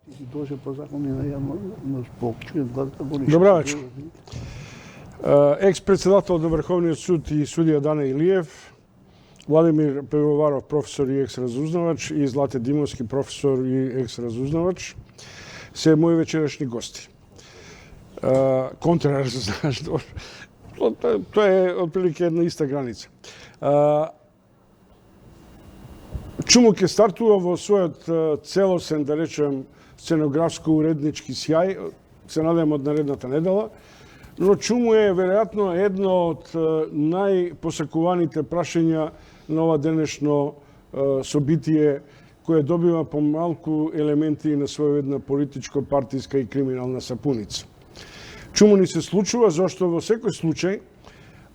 Ти си должен по закон на јавно чуен глас да говориш. Добра вечер. Екс-председател на Врховниот суд и судија Дана Илиев, Владимир Пивоваров, професор и екс-разузнавач, и Злате Димовски, професор и екс-разузнавач, се мои вечерашни гости. Контрар, знаеш, тоа е отприлike една иста граница. Чуму ќе стартува во својот целосен, да речем, сценографско-уреднички сјај, се надевам од наредната недела, но Чуму е веројатно едно од најпосакуваните прашања на ова денешно собитие, кое добива помалку елементи на својавидна политичко-партиска и криминална сапуница. Чуму ни се случува зашто во секој случај,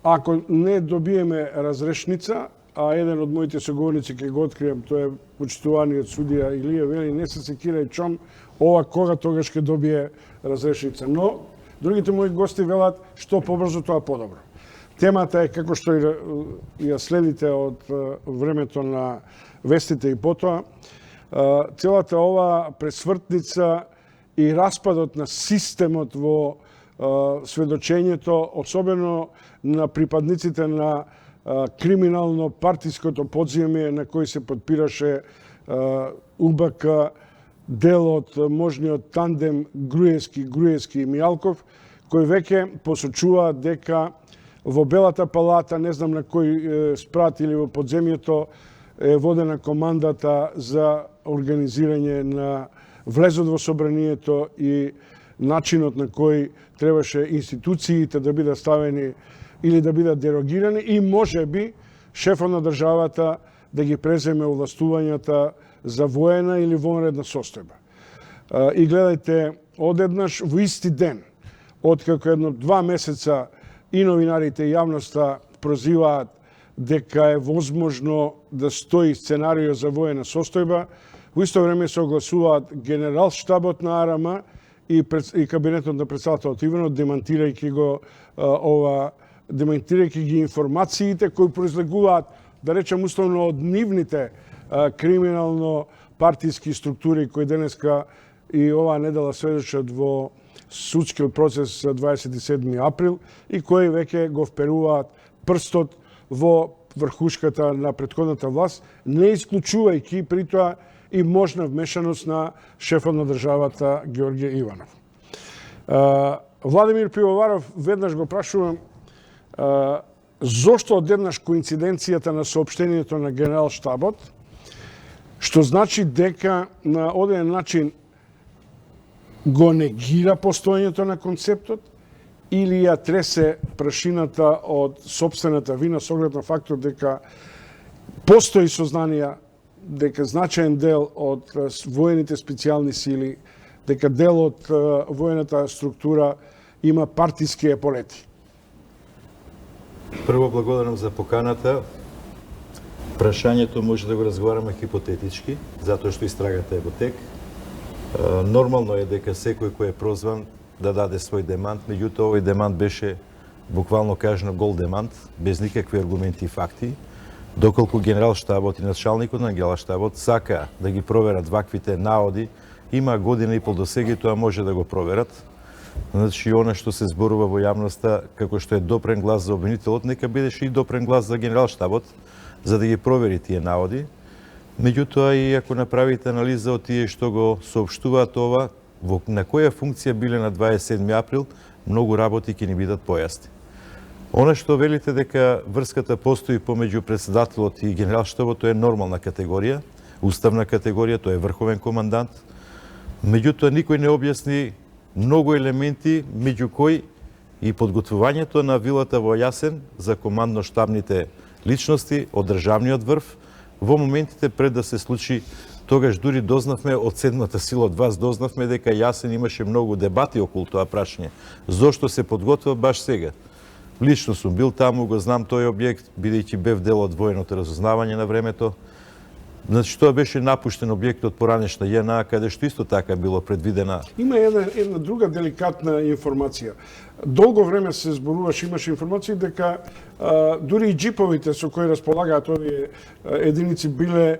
ако не добиеме разрешница, а еден од моите соговорници ќе го открием, тоа е почитуваниот судија Илија, вели не се секирај чом, ова кога тогаш ќе добие разрешница. Но другите мои гости велат што побрзо тоа подобро. Темата е, како што ја следите од времето на вестите и потоа, целата ова пресвртница и распадот на системот во сведочењето, особено на припадниците на криминално-партиското подземје на кој се подпираше УБК, дел од можниот тандем Груевски и Мијалков, кој веќе посочуваат дека во Белата палата, не знам на кој спрат или во подземјето, е водена командата за организирање на влезот во собранието и начинот на кој требаше институциите да бидат ставени или да бидат дерогирани и можеби шефот на државата да ги преземе овластувањата за воена или вонредна состојба. И гледајте, одеднаш во исти ден, откако едно 2 месеца и новинарите и јавноста прозиваат дека е возможно да стои сценарио за воена состојба, во исто време се огласуваат генералштабот на АРМ и кабинетот на председателот Иванов, демонтирајќи ги информациите кои произлегуваат, да речем условно, од нивните криминално-партиски структури кои денеска и оваа недела сведочат во судскиот процес 27. април и кои веќе го вперуваат прстот во врхушката на претходната власт, не исклучувајќи при тоа и можна вмешаност на шефот на државата Георгиј Иванов. Владимир Пивоваров, веднаш го прашувам, зошто одеднаш коинциденцијата на соопштението на генералштабот, што значи дека на оден начин го негира постоењето на концептот или ја тресе прашината од сопствената вина со оглед на фактот дека постои сознанија дека значаен дел од воените специјални сили, дека дел од воената структура има партиски еполети. Прво благодарам за поканата. Прашањето може да го разговараме хипотетички, затоа што истрагата е во тек. Нормално е дека секој кој е прозван да даде свој демант, меѓутоа овој демант беше буквално кажано гол демант, без никакви аргументи и факти. Доколку генералштабот и началникот на генералштабот сака да ги проверат ваквите наоди, има година и пол до сега и тоа може да го проверат. Значи, она што се зборува во јавноста, како што е допрен глас за обвинителот, нека бидеше и допрен глас за генералштабот, за да ги провери тие наводи. Меѓутоа, и ако направите анализа од тие што го соопштуваат ова, на која функција биле на 27 април, многу работи ќе ни бидат појасни. Она што велите дека врската постои помеѓу председателот и генералштабот, тоа е нормална категорија, уставна категорија, тоа е врховен командант. Меѓутоа, никој не објасни многу елементи, меѓу кои и подготвувањето на вилата во Јасен за командно-штабните личности од државниот врв, во моментите пред да се случи, тогаш дури дознавме од седмата сила од вас, дознавме дека Јасен имаше многу дебати околу тоа прашање. Зошто се подготвува баш сега? Лично сум бил таму, го знам тој објект, бидејќи бев дел од военото разузнавање на времето. Значи, тоа беше напуштен објект од поранешна ЈНА, каде што исто така било предвидена. Има една друга деликатна информација. Долго време се зборуваше, имаше информации дека дури и джиповите со кои располагаат овие единици биле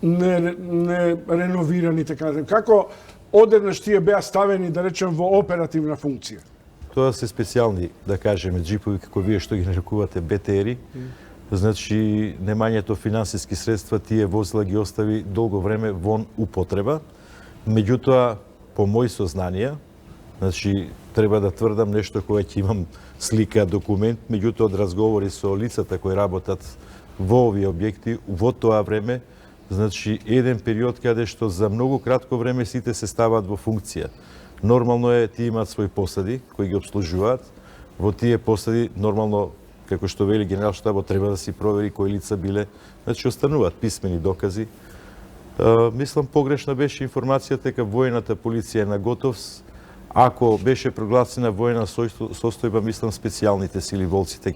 не реновирани така натаму. Како одеднаш тие беа ставени, да речем, во оперативна функција? Тоа се специјални, да кажеме, джипови, како вие што ги нарекувате БТРи. Значи, немањето финансиски средства тие возила ги остави долго време вон употреба. Меѓутоа, по мои сознанија, значи, треба да тврдам нешто кое ќе имам слика, документ, меѓутоа од разговори со лицата кои работат во овие објекти, во тоа време, значи, еден период каде што за многу кратко време сите се ставаат во функција. Нормално е, тие имаат своји посади кои ги обслужуваат. Во тие посади, нормално, како што вели генерал штабот, треба да си провери кои лица биле, значи остануваат писмени докази. Мислам, погрешна беше информацијата дека војната полиција е на готовс. Ако беше прогласена војна состојба, мислам, специјалните сили, волците,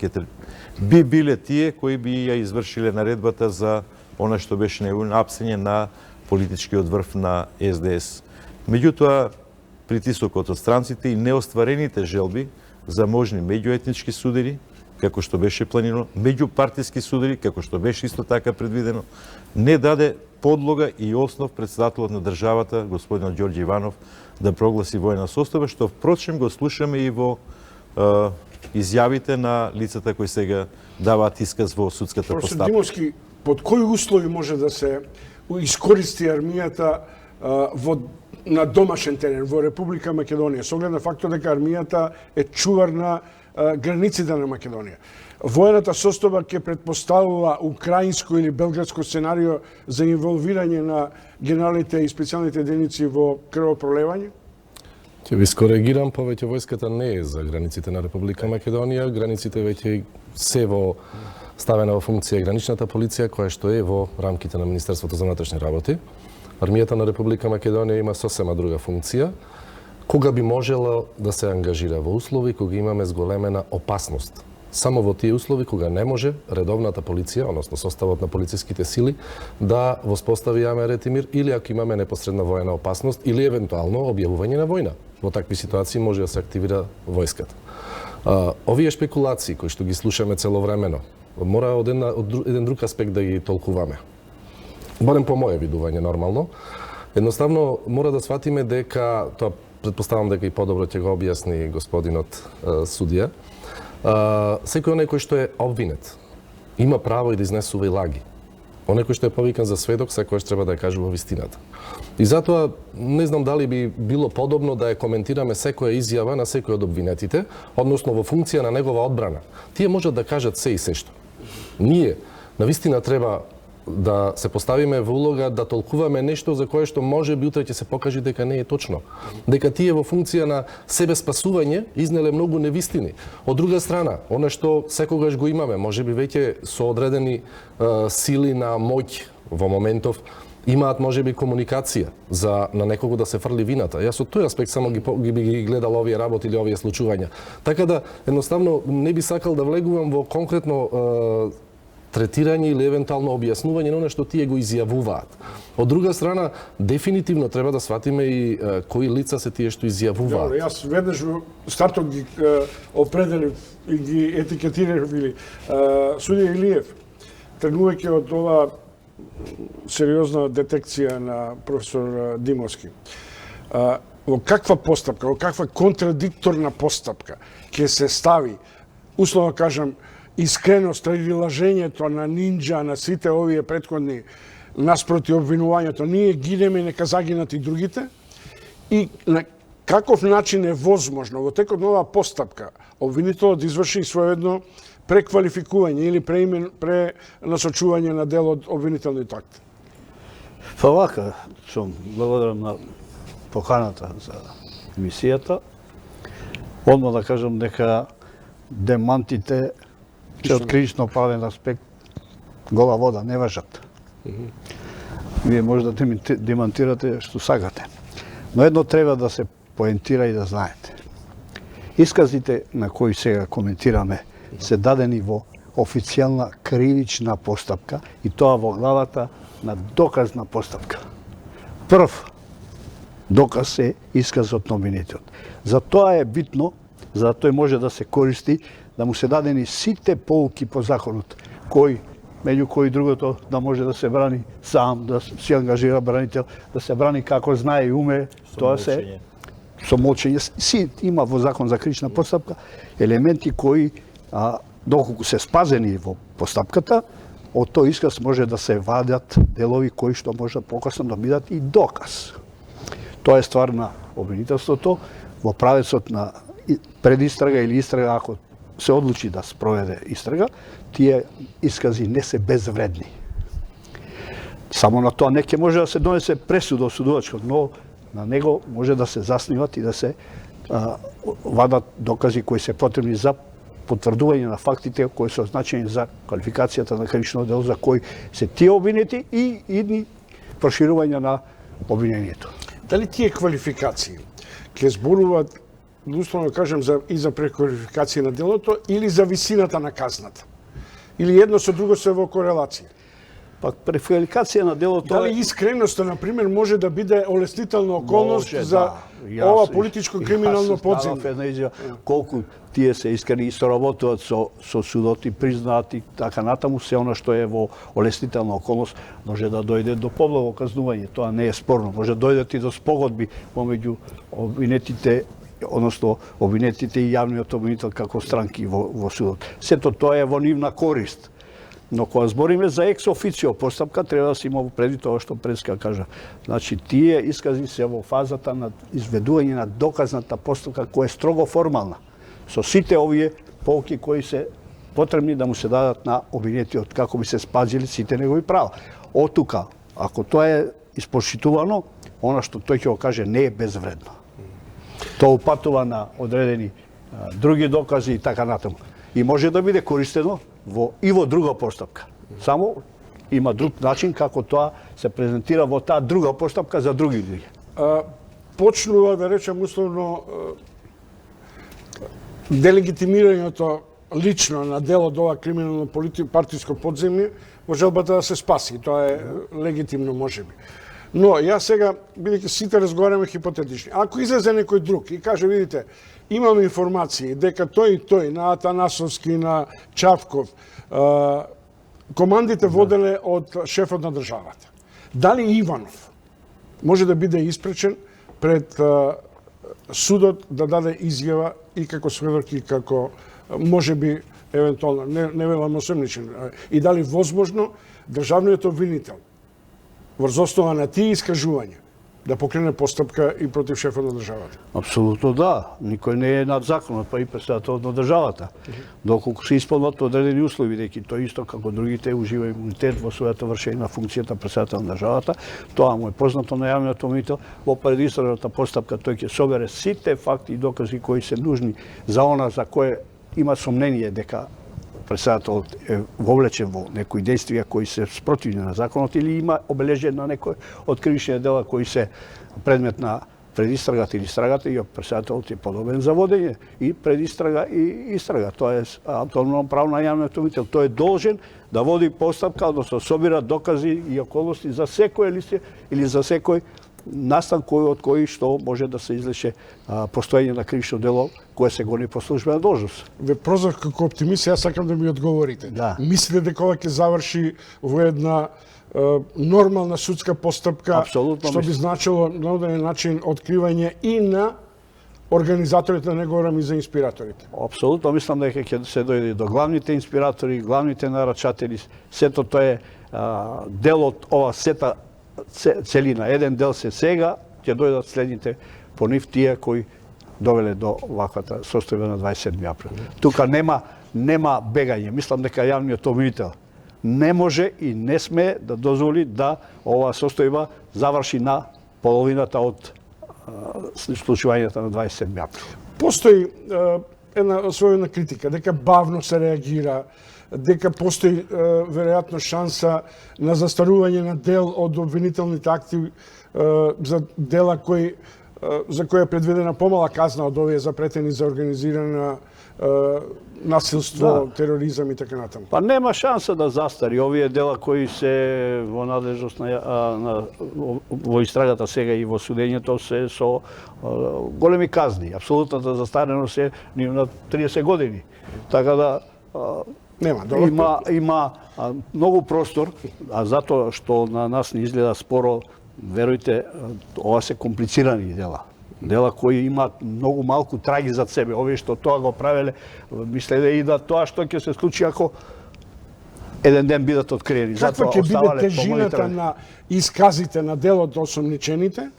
би биле тие кои би ја извршиле наредбата за она што беше најавено апсење на политичкиот врв на СДС. Меѓутоа, притисокот од странците и неостварените желби за можни меѓуетнички судири, како што беше планирано, меѓупартиски судири, како што беше исто така предвидено, не даде подлога и основ председателот на државата, господинот Ѓорѓе Иванов, да прогласи војна состојба, што впрочем го слушаме и во изјавите на лицата кои сега даваат исказ во судската Професор постапка. Димовски, под кои услови може да се искористи армијата на домашен терен во Република Македонија, со оглед на фактот дека армијата е чувар на границите на Македонија? Војната состојба ќе претпоставува украинско или белградско сценарио за инволвирање на генералите и специјалните единици во крвопролевање? Ќе ви скоригирам, повеќе војската не е за границите на Република Македонија, границите веќе се во ставена во функција граничната полиција, која што е во рамките на Министерството за внатрешни работи. Армијата на Република Македонија има сосема друга функција, кога би можела да се ангажира во услови кога имаме зголемена опасност. Само во тие услови кога не може редовната полиција, односно составот на полициските сили, да воспостави јавен ред и мир, или ако имаме непосредна воена опасност, или евентуално објавување на војна. Во такви ситуации може да се активира војската. Овие шпекулации кои што ги слушаме целовремено, мора од еден друг аспект да ги толкуваме. Барем по моје видување нормално. Едноставно мора да сватиме дека, тоа претпоставам дека и подобро ќе го објасни господинот судија, секој оној кој што е обвинет има право и да изнесува и лаги. Оној кој што е повикан за сведок секогаш треба да ја кажува вистината. И затоа не знам дали би било подобно да ја коментираме секоја изјава на секој од обвинетите, односно во функција на негова одбрана. Тие можат да кажат се и се што. Ние навистина треба да се поставиме во улога да толкуваме нешто за кое што може би утре ќе се покаже дека не е точно. Дека тие во функција на себе спасување изнеле многу невистини. Од друга страна, она што секогаш го имаме, може би веќе со одредени сили на моќ во моментов, имаат може би комуникација за на некого да се фрли вината. Јас од тој аспект само ги гледал овие работи или овие случувања. Така да едноставно не би сакал да влегувам во конкретно третирање или евентуално објаснување на оно што тие го изјавуваат. Од друга страна, дефинитивно треба да сватиме и кои лица се тие што изјавуваат. Добро, јас веднаш во стартот ги определив и ги етикетирав или судија Илиев, тргнувајќи од ова сериозна детекција на професор Димовски. Во каква постапка, во каква контрадикторна постапка ќе се стави, условно кажам, искреност или лажењето на Нинџа, на сите овие претходни наспроти обвинувањето, ние гинеме, нека загинат и другите, и на каков начин е возможно во текот на оваа постапка обвинителот да изврши своеедно преквалификување или пренасочување на дел од обвинителниот акт? Па вака, Чом, благодарам на поканата за емисијата. Одма да кажам дека демантите че од критично правен аспект гола вода не важат. Вие може да демантирате што сакате. Но едно треба да се поентира и да знаете. Исказите на кои сега коментираме се дадени во официјална кривична постапка и тоа во главата на доказна постапка. Прв доказ е исказот на обвинителот. За тоа е битно, за тој може да се користи, да му се дадени сите поуки по законот, кои меѓу кои другото да може да се брани сам, да се ангажира бранител, да се брани како знае и уме, тоа се со молчење. Си има во закон за крична постапка елементи кои доколку се спазени во постапката, од тој исказ може да се вадат делови кои што може покасно да бидат и доказ. Тоа е ствар на обвинителството во правецот на предистрага или истрага, ако се одлучи да спроведе истрага, тие искази не се безвредни. Само на тоа не ќе може да се донесе пресуда осудувачка, но на него може да се засниват и да се вадат докази кои се потребни за потврдување на фактите кои се означени за квалификацијата на кривично дело за кои се тие обвинети и идни проширување на обвинението. Дали тие квалификации ќе зборуваат, условно кажем, и за преквалификација на делото или за висината на казната? Или едно со друго се во корелација? Пак преквалификација на делото Дали искреноста, например, може да биде олеснителна околност за ова политичко криминално подземје? Колку тие се искрени и соработуваат со судот и признаат и така натаму, се она што е во олеснителна околност може да дојде до поблаго казнување. Тоа не е спорно. Може да дојдат и до спогодби помеѓу обвинетите, односно обвинетите и јавниот обвинител како странки во судот. Сето тоа е во нивна корист. Но кога збориме за екс официо постапка, треба да се има предвид тоа што преска кажа. Значи, тие искази се во фазата на изведување на доказната постапка која е строго формална. Со сите овие полки кои се потребни да му се дадат на обвинетиот како би се спазили сите негови права. Од тука, ако тоа е испошитувано, она што тој ќе го каже не е безвредно. Тоа упатува на одредени други докази и така натаму. И може да биде користено и во друга постапка. Само има друг начин како тоа се презентира во таа друга постапка за други луѓе. Почнува, да речем, условно, делегитимирањето лично на дел од ова криминално партиско подземје во желбата да се спаси. Тоа е легитимно, можеби. Но ја сега, бидејќи сите разговараме хипотетични, ако излезе некој друг и каже, видите, имам информации дека тој и тој, на Атанасовски, на Чавков, командите воделе од шефот на државата. Дали Иванов може да биде испречен пред судот да даде изјава и како сведок и како можеби евентуално не велам осомничен, и дали возможно државниот обвинител врз основа на тие искажувања да покрене постапка и против шефот на државата? Апсолутно да. Никој не е над законот, па и председател на државата. Доколку се исполнат одредени услови, дека тој исто како другите ужива имунитет во својата вршење на функцијата председател на државата, тоа му е познато на јавниот обвинител. Во предистрагната постапка тој ќе собере сите факти и докази кои се нужни за она за кое има сомнение дека председателот е вовлечен во некои действија кои се спротивни на законот или има обележен на некој од кривични дела кои се предмет на предистрагата или истрагата, и председателот е подобен за водење и предистрага и истрага. Тоа е автономно право на јавниот обвинител. Тој е должен да води постапка, односно собира докази и околности за секој лице или за секој настан од кој што може да се излече постоење на кривично дело кое се гони по службена должност. Ве прозвав како оптимист, јас сакам да ми одговорите. Да. Мислите дека ова ќе заврши во една нормална судска постапка, Апсолутно што би значило на одреден начин откривање и на организаторите, не говорам и за инспираторите? Апсолутно мислам дека ќе се дојде до главните инспиратори, главните нарачатели. Сето тоа е дел од ова сета целина. Еден дел се сега, ќе дојдат следните по нив тие кои довеле до ваквата состојба на 27 април. Тука нема бегање. Мислам дека јавниот обвинител не може и не смее да дозволи да оваа состојба заврши на половината од случувањата на 27 април. Постои една освоена критика, дека бавно се реагира, дека постои веројатно шанса на застарување на дел од обвинителните акти за дела за кои е предвидена помала казна од овие запретени за организирана насилство, тероризам и така натаму. Па нема шанса да застари овие дела кои се во надлежност во истрагата сега и во судењето се со големи казни. Апсолутната застареност е на 30 години. Така да Нема, има многу простор, а затоа што на нас не изгледа споро, верујте, ова се комплицирани дела. Дела кои имаат многу малку траги зад себе. Овие што тоа го правеле, мислеле и да тоа што ќе се случи ако еден ден бидат откриени. Каква ќе биде тежината на исказите на делот осомничените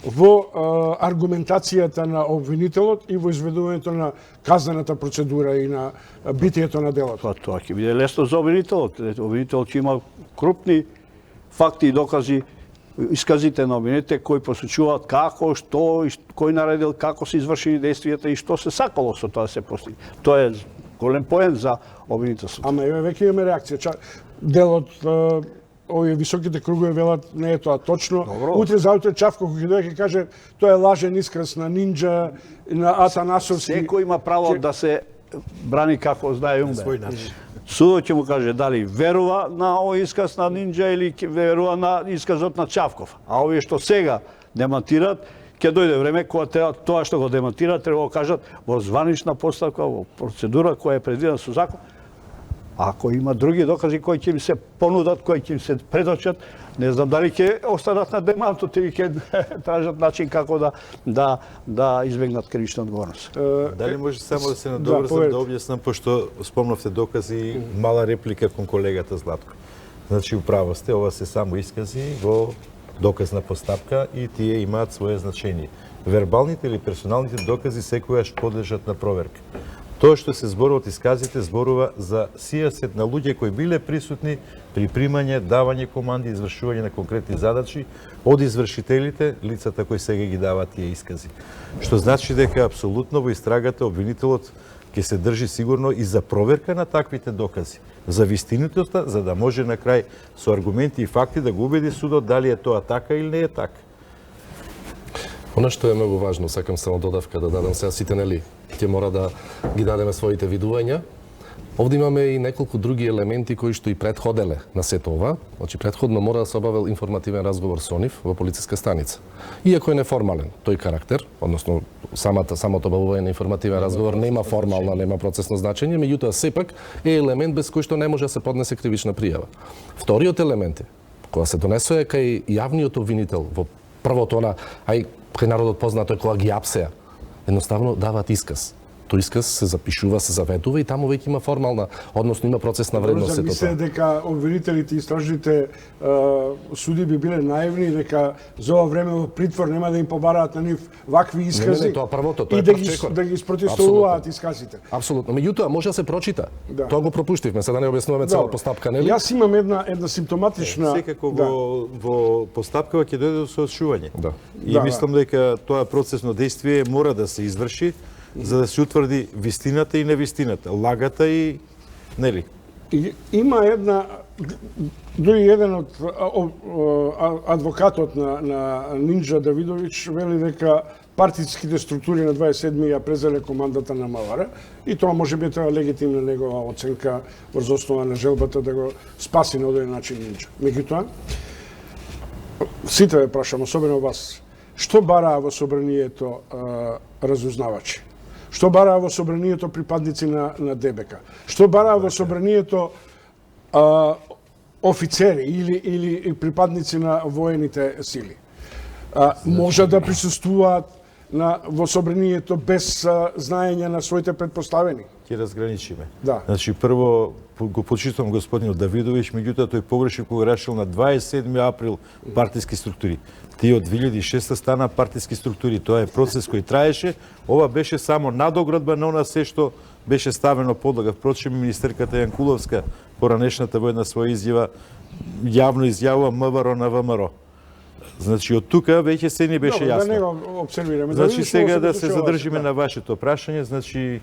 во аргументацијата на обвинителот и во изведувањето на казнената процедура и на битието на делот? Тоа ќе биде лесно за обвинителот. Обвинителот ќе има крупни факти и докази, исказите на обвинителите кои посочуваат како, што, кој наредил, како се извршени действијата и што се сакало со тоа да се постигне. Тоа е голем поен за обвинителството. Ама веќе имаме реакција. Делот, овие високите кругови велат не е тоа точно. Добро. Утре заутре Чавков ќе дојде ќе каже тоа е лажен исказ на Нинџа, на Атанасовски. Секој има право да се брани како знае и уме. Свој начин. Судот ќе му каже дали верува на овој исказ на Нинџа или ќе верува на исказот на Чавков. А овие што сега демантираат, ќе дојде време кога треба тоа што го демантираат треба да го кажат во званична поставка, во процедура која е предвидена со закон. Ако има други докази кои ќе им се понудат, кои ќе им се предочат, не знам дали ќе останат на демантот или ќе тражат начин како да избегнат кривична одговорност. Дали може само да се надоврзам да објаснам, пошто спомнавте докази, мала реплика кон колегата Златко. Значи, управо сте, ова се само искази во доказна постапка и тие имаат свое значење. Вербалните или персоналните докази секогаш подлежат на проверка. Тоа што се зборува од исказите зборува за сијасет на луѓе кои биле присутни при примање, давање команди, извршување на конкретни задачи од извршителите, лицата кои сега ги даваат тие искази. Што значи дека апсолутно во истрагата обвинителот ќе се држи сигурно и за проверка на таквите докази, за вистинитоста, за да може на крај со аргументи и факти да го убеди судот дали е тоа така или не е така. Она што е многу важно, сакам само додавка да дадам сега сите, нели, ќе мора да ги дадеме своите видувања. Овде имаме и неколку други елементи кои што и претходеле на сето ова. Значи, претходно мора да се обавил информативен разговор со нив во полициска станица. Иако е неформален тој карактер, односно самото обавување на информативен разговор нема формална, нема процесно значење, меѓутоа сепак е елемент без кој што не може да се поднесе кривична пријава. Вториот елемент е кога се донесува кај јавниот обвинител во првото кај народот познато е кога ги апсеа, едноставно даваат исказ. Тој исказ се запишува, се заведува и таму веќе има формална, односно има процесна вредност сето тоа. Мисле дека обвинителите и истражните суди би биле наивни дека за ова време во притвор нема да им побараат на нив вакви искази. Не, тоа првото, тоа е прв чекор. И да ги спротестуваат исказите. Апсолутно. Меѓутоа може да се прочита. Да. Тоа го пропуштивме, сега да не објаснуваме цела постапка, нели? Јас имам една симптоматична Секако во постапкава ќе дојде до соочување. Да. И мислам дека тоа процесно действие мора да се изврши за да се утврди вистината и невистината, лагата и нели. Има дури еден од адвокатот на Нинџа Давидовиќ вели дека партиските структури на 27 ја презеле командата на МВР и тоа може би тоа легитимна негова оценка врз основа на желбата да го спаси на одреден начин Нинџа. Меѓутоа, сите ве прашам, особено вас, што бараа во собранието разузнавачи? Што бараа во собранието припадници на ДБК? Што бараа во собранието офицери или припадници на воените сили? Може да присуствуваат во собранието без знаење на своите предпоставени? Ќе разграничиме. Да. Значи, прво го почитувам господинот Давидовиќ, меѓутоа тој погрешил кога решил на 27 април партиски структури. Тие од 2006 стана партиски структури. Тоа е процес кој траеше. Ова беше само надоградба на она се што беше ставено подлага. Впрочем, министерката Јанкуловска, поранешната во една своја изјава, јавно изјавува МВР на ВМРО. Значи, од тука веќе се ни беше јасно. Да не го обсервираме. Значи, сега да се задржиме на вашето прашање, значи,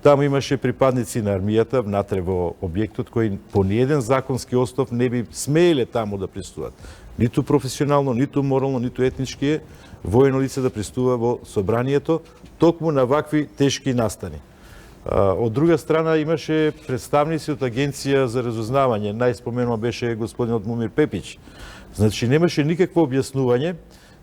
таму имаше припадници на армијата внатре во објектот кои по ниеден законски основ не би смееле таму да присуствуваат. Ниту професионално, ниту морално, ниту етнички воено лице да пристува во собранието, токму на вакви тешки настани. Од друга страна имаше представници од Агенција за разузнавање, најспоменува беше господинот Мумир Пепич. Значи немаше никакво објаснување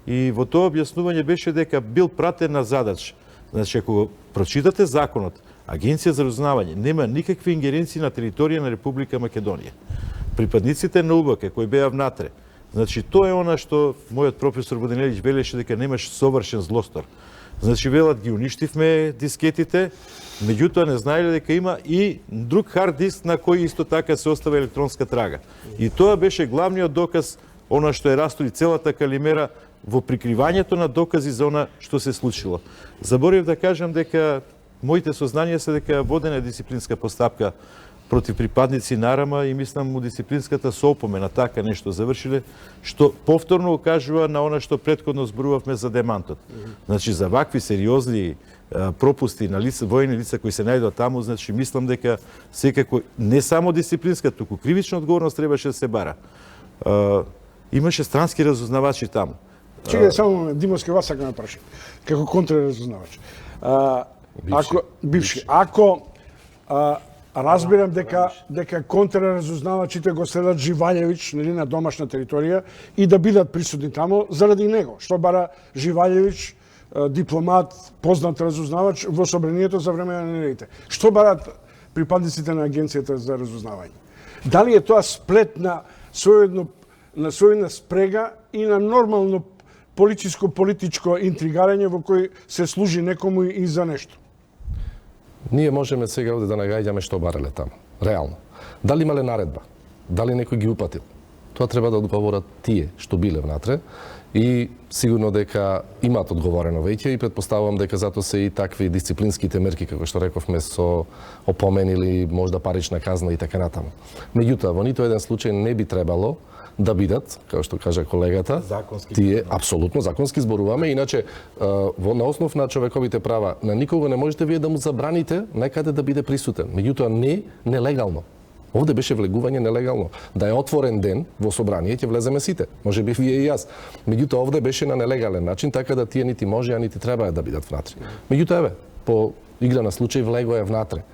и во тоа објаснување беше дека бил пратен на задача. Значи ако прочитате законот, Агенција за разузнавање нема никакви ингеренции на територија на Република Македонија. припадниците на УБК кои беа внатре. Значи тоа е она што мојот професор Воденелиќ велеше дека немаш совршен злостор. Значи велат ги уништивме дискетите, меѓутоа не знаеле дека има и друг хард диск на кој исто така се остава електронска трага. И тоа беше главниот доказ, она што е растури целата калимера во прикривањето на докази за она што се случило. Заборив да кажам дека моите сознанија се дека водена дисциплинска постапка против припадници на АРМА и мислам у дисциплинската соопомена така нешто завршиле, што повторно укажува на она што претходно зборувавме за демантот. Значи за вакви сериозни пропусти на лица, војни лица кои се најдоа таму, значи мислам дека секако не само дисциплинска, туку кривична одговорност требаше да се бара. Имаше странски разузнавачи таму. Чекај само Димовски, вас сакам да прашам. Како контраразузнавач. Ако разбирам дека контраразузнавачите го следат Живаљевиќ, нели, на домашна територија и да бидат присутни таму заради него. Што бара Живаљевиќ, дипломат, познат разузнавач во собранието за време на неделите. Што барат припадниците на агенцијата за разузнавање? Дали е тоа сплет на својна спрега и на нормално политичко интригарање во кој се служи некому и за нешто? Ние можеме сега овде да нагаѓаме што барале таму. Реално. Дали имале наредба? Дали некој ги упатил? Тоа треба да одговорат тие што биле внатре и сигурно дека имаат одговорено веќе и претпоставувам дека затоа се и такви дисциплинските мерки, како што рековме, со опомени или можда парична казна и така натаму. Меѓутоа, во ниту еден случај не би требало да бидат, како што кажа колегата, тие апсолутно законски зборуваме, иначе на основ на човековите права на никого не можете вие да му забраните некаде да биде присутен. Меѓутоа не нелегално. Овде беше влегување нелегално. Да е отворен ден во собрание ќе влеземе сите. Може би вие и јас. Меѓутоа овде беше на нелегален начин, така да тие нити може, а нити треба да бидат внатре. Меѓутоа еве, по игра на случај влего е внатре.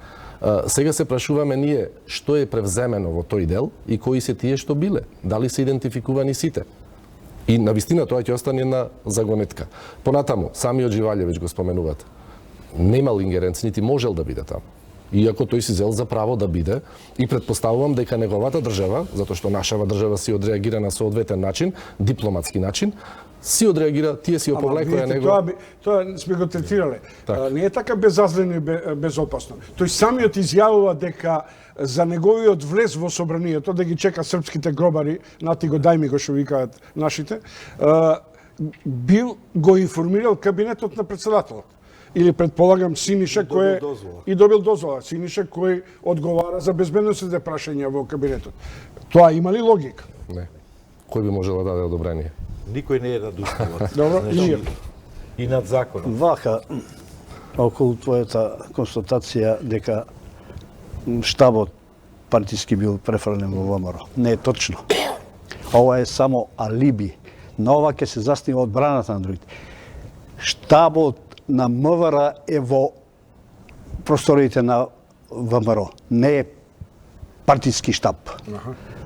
Сега се прашуваме ние што е превземено во тој дел и кои се тие што биле. Дали се идентификувани сите? И на вистина тоа ќе остане една загонетка. Понатаму, самиот Живаљевиќ го споменувате. Немал ингеренци, нити можел да биде таму. Иако тој си зел за право да биде и претпоставувам дека неговата држава, затоа што нашава држава си одреагира на соодветен начин, дипломатски начин, си одреагира, тие си оповлекоја него. Тоа сме го третирале. Не е така безазлено и безопасно. Тој самиот изјавува дека за неговиот влез во собранието, да ги чека српските гробари, нати го дај ми го што викаат нашите, бил го информирал кабинетот на председателот. Или предполагам Синиша кој и добил дозвола. Синиша кој одговара за безбедносните прашања во кабинетот. Тоа има ли логика? Не. Кој би можел да даде одобрение? Никој не е над уставот. Добро, и над законот. Вака, околу твојата констатација дека штабот партиски бил префрлен во ВМРО. Не е точно. Ова е само алиби. На ова ќе се заснива одбраната на другите. Штабот на МВР е во просториите на ВМРО. Не е партиски штаб.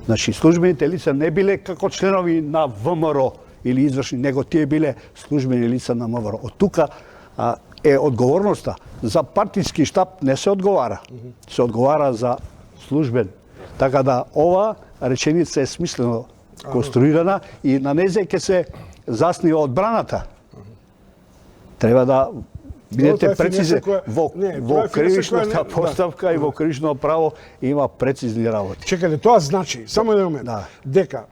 Значи, службените лица не биле како членови на ВМРО или извршни, него тие биле службени лица на МВР. Од тука е одговорноста. За партиски штаб не се одговара. Се одговара за службен. Така да ова реченица е смислено конструирана и на незе ќе се заснива одбраната. Треба да бидете прецизни во кривичната постапка и во кривично право има прецизни работи. Чекайте, тоа значи, само еден момент, дека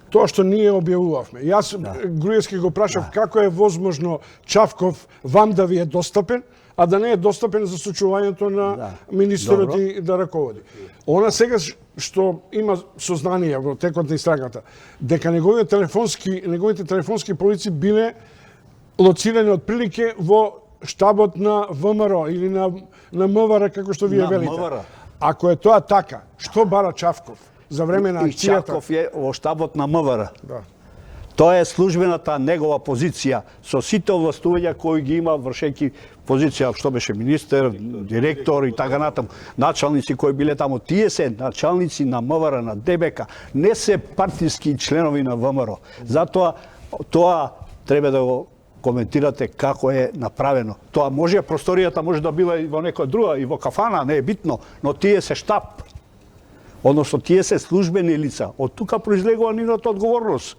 тоа што ние објавувавме. Јас Груевски го прашав како е возможно Чавков вам да ви е достапен, а да не е достапен за сочувањето на министерот и да раководи. Она сега што има сознание во текот на истрагата, дека неговите телефонски полици биле лоцирани отприлике во штабот на ВМРО или на МВР, како што вие велите. Ако е тоа така, што бара Чавков за време на акцијата? Чавков е во штабот на МВР. Тоа е службената негова позиција со сите овластувања кои ги има вршејќи позиција што беше министер, директор и така натаму, началници кои биле таму. Тие се началници на МВР, на ДБК, не се партиски членови на ВМРО. Затоа тоа треба да го коментирате како е направено. Тоа може, просторијата може да била и во некоја друга, и во кафана, не е битно, но тие се штаб. односно тие се службени лица. Од тука произлегува нивната одговорност.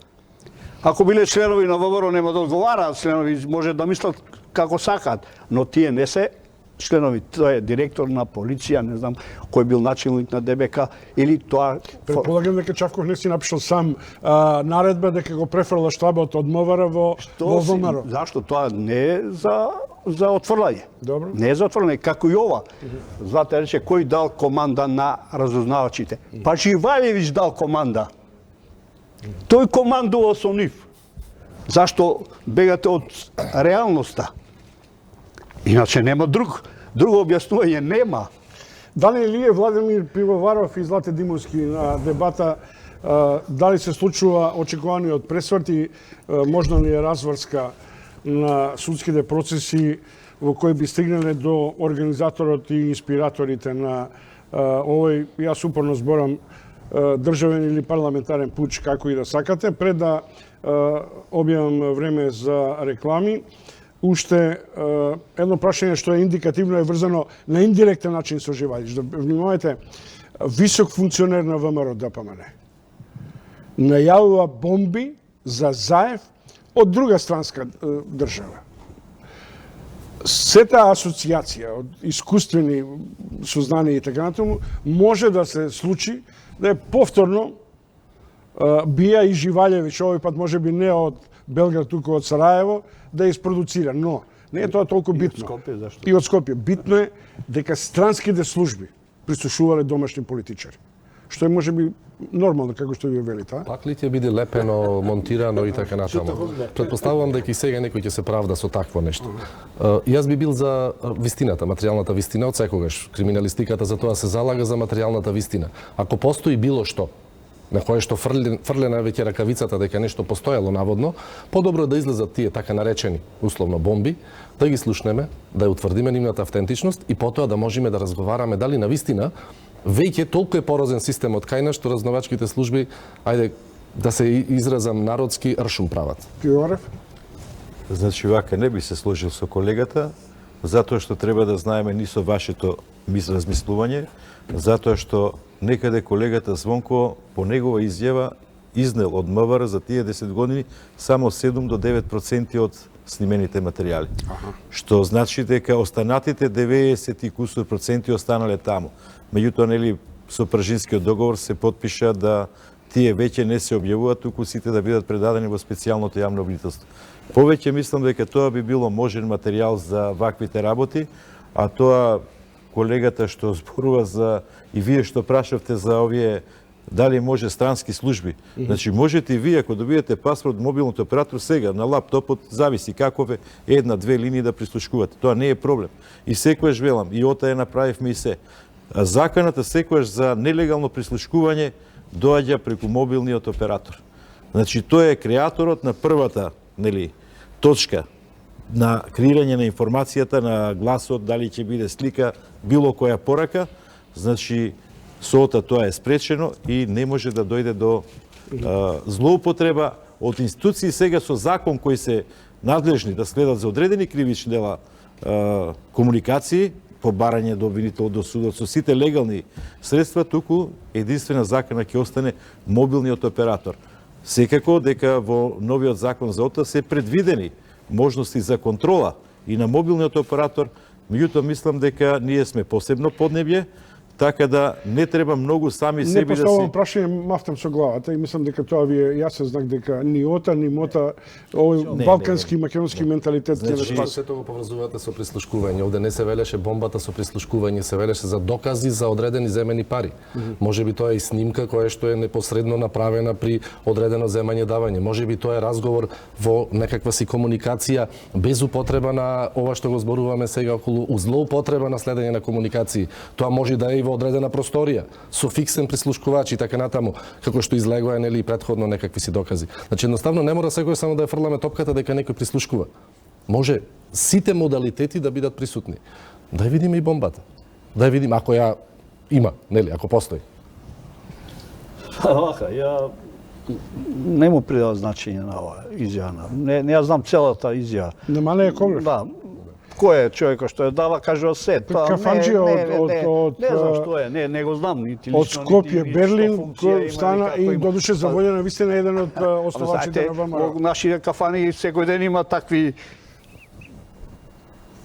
Ако биле членови на ВМРО нема да одговараат, членови може да мислат како сакаат, но тие не се членови. Тоа е директор на полиција, не знам кој бил начелник на ДБК или тоа. Предполагам дека Чавков не си напишал сам наредба дека го префрла штабот од МВР во ВМРО. Зашто тоа не е за отфрлање. Добро. Не е за отфрлање, како и ова. Злата рече кој дал команда на разузнавачите. Па Живалевиќ дал команда. Тој командувал со нив. Зашто бегате од реалноста? Иначе нема друго објаснување нема. Дали ли е Владимир Пивоваров и Злате Димовски на дебата дали се случува очекуваниот пресврт и можно ли е разврска на судските процеси во кои би стигнале до организаторот и инспираторите на овој, јас упорно зборам, државен или парламентарен пуч, како и да сакате. Пред да објавам време за реклами, уште едно прашање што е индикативно е врзано на индиректен начин со Живалевиќ. Внимавајте, висок функционер на ВМРО ДПМН најавува бомби за Заев од друга странска држава. Сета асоциација од искуствени сознанија и така натаму може да се случи да е повторно бија и Живалевиќ, овој пат може би не од Белград, туку од Сараево, да испродуцира, но не е тоа толку битно. И од Скопје. Битно е дека странските служби прислушувале домашни политичари. Што е може би нормално, како што ви велите, а? Пак ли ќе биде лепено, монтирано и така натаму? Предпоставувам дека и сега некој ќе се правда со такво нешто. Јас би бил за вистината, материјалната вистина од секогаш. Криминалистиката за тоа се залага за материјалната вистина. Ако постои било што на кое што фрлена веќе ракавицата дека нешто постоело наводно, подобро да излезат тие така наречени условно бомби, да ги слушнеме, да ја утврдиме нивната автентичност и потоа да можеме да разговараме дали на вистина веќе толку е порозен системот кај нас што разновачките служби, ајде да се изразам народски, ршум прават. Пивоваров? Значи, вака не би се сложил со колегата, затоа што треба да знаеме ни со вашето размислување, затоа што некаде колегата Звонко по негова изјава изнел од МВР за тие 10 години само 7 до 9% од снимените материјали. Што значи дека останатите 90 и кусур проценти останале таму. Меѓутоа, нели, со Пржинскиот договор се потпиша да тие веќе не се објавуваат, туку сите да бидат предадени во специјалното јавно обвинителство. Повеќе мислам дека тоа би било можен материјал за ваквите работи, а тоа колегата што зборува за и вие што прашавте за овие дали може странски служби. Значи можете и вие ако добиете паспорт мобилниот оператор сега на лаптопот, зависи каков е, една-две линии да прислушкувате. Тоа не е проблем. И секојаш велам, и ота е направивме и се. Заканата секојаш за нелегално прислушкување доаѓа преку мобилниот оператор. Значи тој е креаторот на првата, нели, точка на креирање на информацијата, на гласот, дали ќе биде слика, било која порака. Значи сота тоа е спречено и не може да дојде до злоупотреба од институции сега со закон кои се надлежни да следат за одредени кривични дела комуникации, побарање до обвинител до судот со сите легални средства, туку единствена закана ќе остане мобилниот оператор. Секако дека во новиот закон за ОТА се предвидени можности за контрола и на мобилниот оператор, меѓутоа мислам дека ние сме посебно поднебје, така да не треба многу сами себе да се... Не поставувам прашање, мафтам со главата и мислам дека тоа ви е јасен знак дека ни ОТА, ни МОТА, овој балкански, македонски менталитет ќе Значи, не сето го поврзувате со прислушкување. Овде не се велеше бомбата со прислушкување, се велеше за докази за одредени земени пари. Можеби тоа е и снимка која што е непосредно направена при одредено земање давање. Можеби тоа е разговор во некаква си комуникација без употреба на ова што го зборуваме сега околу злоупотреба на следење на комуникации. Тоа може да е и во одредена просторија со фиксен прислушкувач и така натаму, како што излегува нели претходно некакви си докази. Значи едноставно не мора секој само да ја фрламе топката дека некој прислушкува. Може сите модалитети да бидат присутни. Да ја видиме и бомбата. Да ја видиме ако ја има, нели, ако постои. Вака, ја не му придава значење на ова изјава. Не ја знам целата изјава. Нема не е Когрев. Да. кој е човекот што ја дава, кажува се. Тоа Кафанџија не знам што е, не го знам нити лично. од Скопје, нити Берлин, функција има, стана како и има. додуше завојена вистина еден од основачите на ВМРО. Во нашите кафани секој ден има такви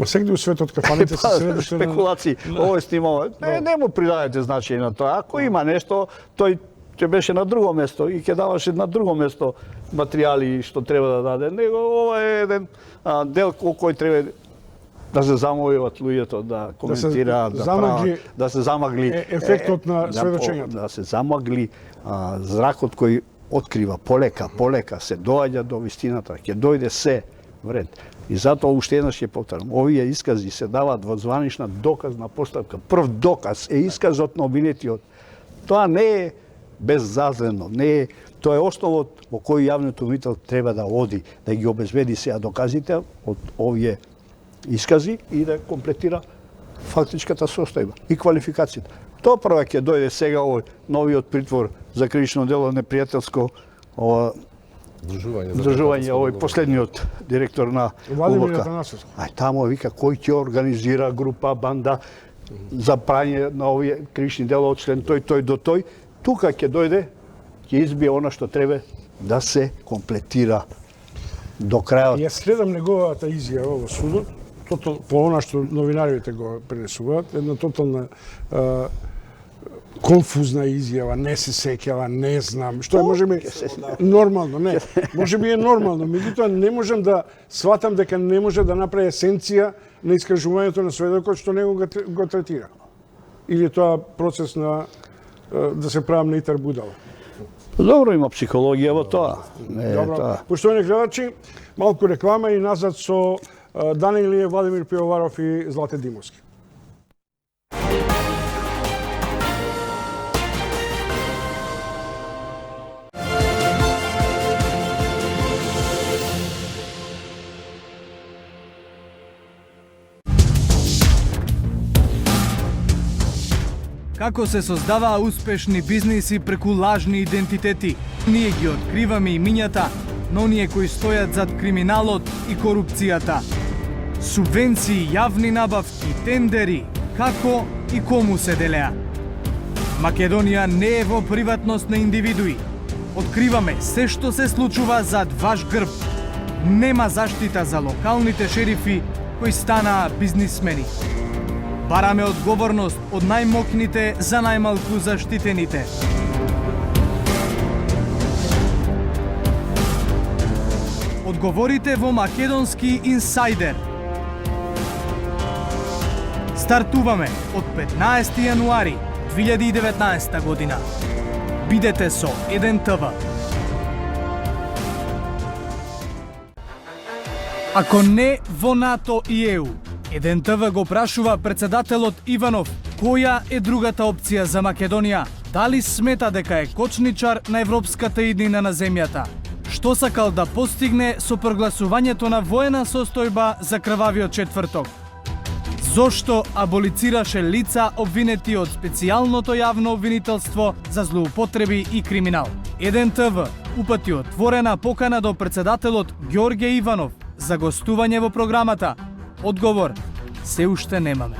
Ма сегде у светот кафаните се средиште на спекулации. Овој снимал. Не му придајате значење на тоа. Ако има нешто, тој ќе беше на друго место и ќе даваше на друго место материјали што треба да даде. Него ова е еден дел кој треба да се замолуваат луѓето, да коментираат, да се замагли ефектот на сведочењето. Да се замагли зракот кој открива полека се доаѓа до вистината, ќе дојде се вред. И затоа уште еднаш ќе повторам, овие искази се даваат во званична доказна постапка. Прв доказ е исказот на обвинетиот. Тоа не е беззазлено, не е, тоа е основот во кој јавниот обвинител треба да оди, да ги обезбеди сега доказите од овие искази и да комплетира фактичката состојба и квалификацијата. Тоа прва ќе дојде сега овој новиот притвор за кривично дело непријателско здржување, овој последниот директор на УВК. Ај таму вика кој ќе организира група, банда за прање на овие кривични дела од член тој до тој. Тука ќе дојде, ќе избие она што треба да се комплетира до крајот. Јас следам неговата изјава во судот, по она што новинарите го пренесуваат, една тотална конфузна изјава, не се сеќава, не знам, што е можеби нормално, не, можеби е нормално, меѓутоа не можам да сватам дека не може да направи есенција на искажувањето на сведокот што него го третира. Или тоа процес на да се правам на итар будала. Добро, има психологија во тоа. Добро. Поштовани гледачи, малку реклама и назад со Дани Илиев, Владимир Пивоваров и Злате Димовски. Како се создаваа успешни бизниси преку лажни идентитети. Ние ги откриваме имињата на оние кои стојат зад криминалот и корупцијата. Субвенции, јавни набавки, тендери, како и кому се делеа. Македонија не е во приватност на индивидуи. Откриваме се што се случува зад ваш грб. Нема заштита за локалните шерифи кои станаа бизнисмени. Бараме одговорност од најмокните за најмалку заштитените. Одговорите во Македонски инсайдер. Стартуваме од 15 јануари 2019 година. Бидете со 1 ТВ. Ако не во НАТО и ЕУ, 1 ТВ го прашува председателот Иванов која е другата опција за Македонија. Дали смета дека е кочничар на европската иднина на земјата? Што сакал да постигне со прогласувањето на воена состојба за крвавиот четврток? Зошто аболицираше лица обвинети од специјалното јавно обвинителство за злоупотреби и криминал? 1 ТВ упати отворена покана до председателот Ѓорѓе Иванов за гостување во програмата. Одговор се уште немаме.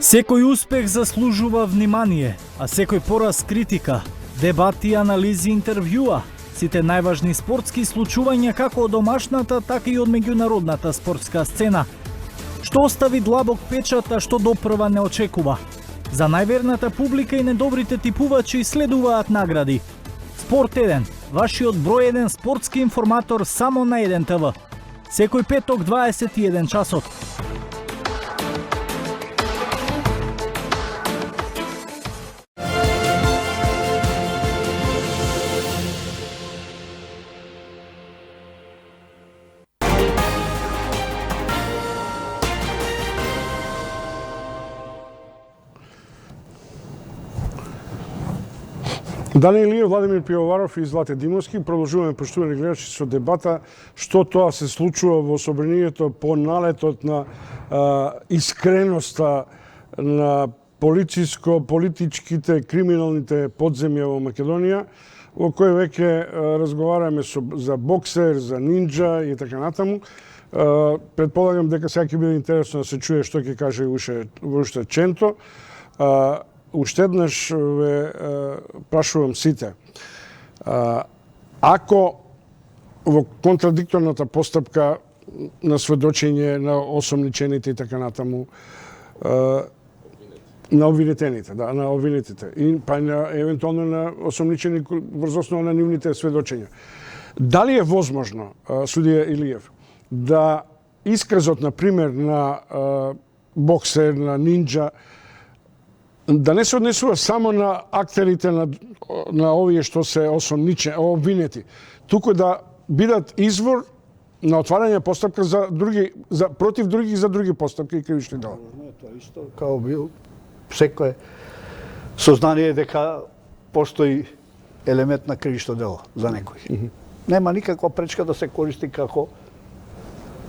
Секој успех заслужува внимание, а секој пораз критика, дебати, анализи, интервјуа, сите најважни спортски случувања како од домашната, така и од меѓународната спортска сцена. Што остави длабок печат, а што допрва не очекува. За најверната публика и недобрите типувачи следуваат награди. Спорт 1, вашиот број 1 спортски информатор само на 1 ТВ. Секој петок 21 часот. Дани Илиев, Владимир Пивоваров и Злате Димовски продолжуваме, поштовани гледачи, со дебата што тоа се случува во собранието по налетот на искреноста на политичките, криминалните подземја во Македонија, во кој веќе разговараме за боксер, за нинджа и така натаму. Предполагам дека сега ќе биде интересно да се чуе што ќе каже уште Ченто. Уште еднаш ве прашувам сите. Ако во контрадикторната постапка на сведочење на осомничените и така натаму, на обвинетените, да, на обвинетите, и па на евентуално на осомничени врз основа на нивните сведочења. Дали е возможно, судија Илиев, да исказот, на пример, на боксер, на нинджа, да не се однесува само на актерите на овие што се обвинети, туку да бидат извор на отварање постапка против други и за други постапки и кривични дела. Тоа исто као бил секое сознание дека постои елемент на кривично дело за некој. Нема никаква пречка да се користи како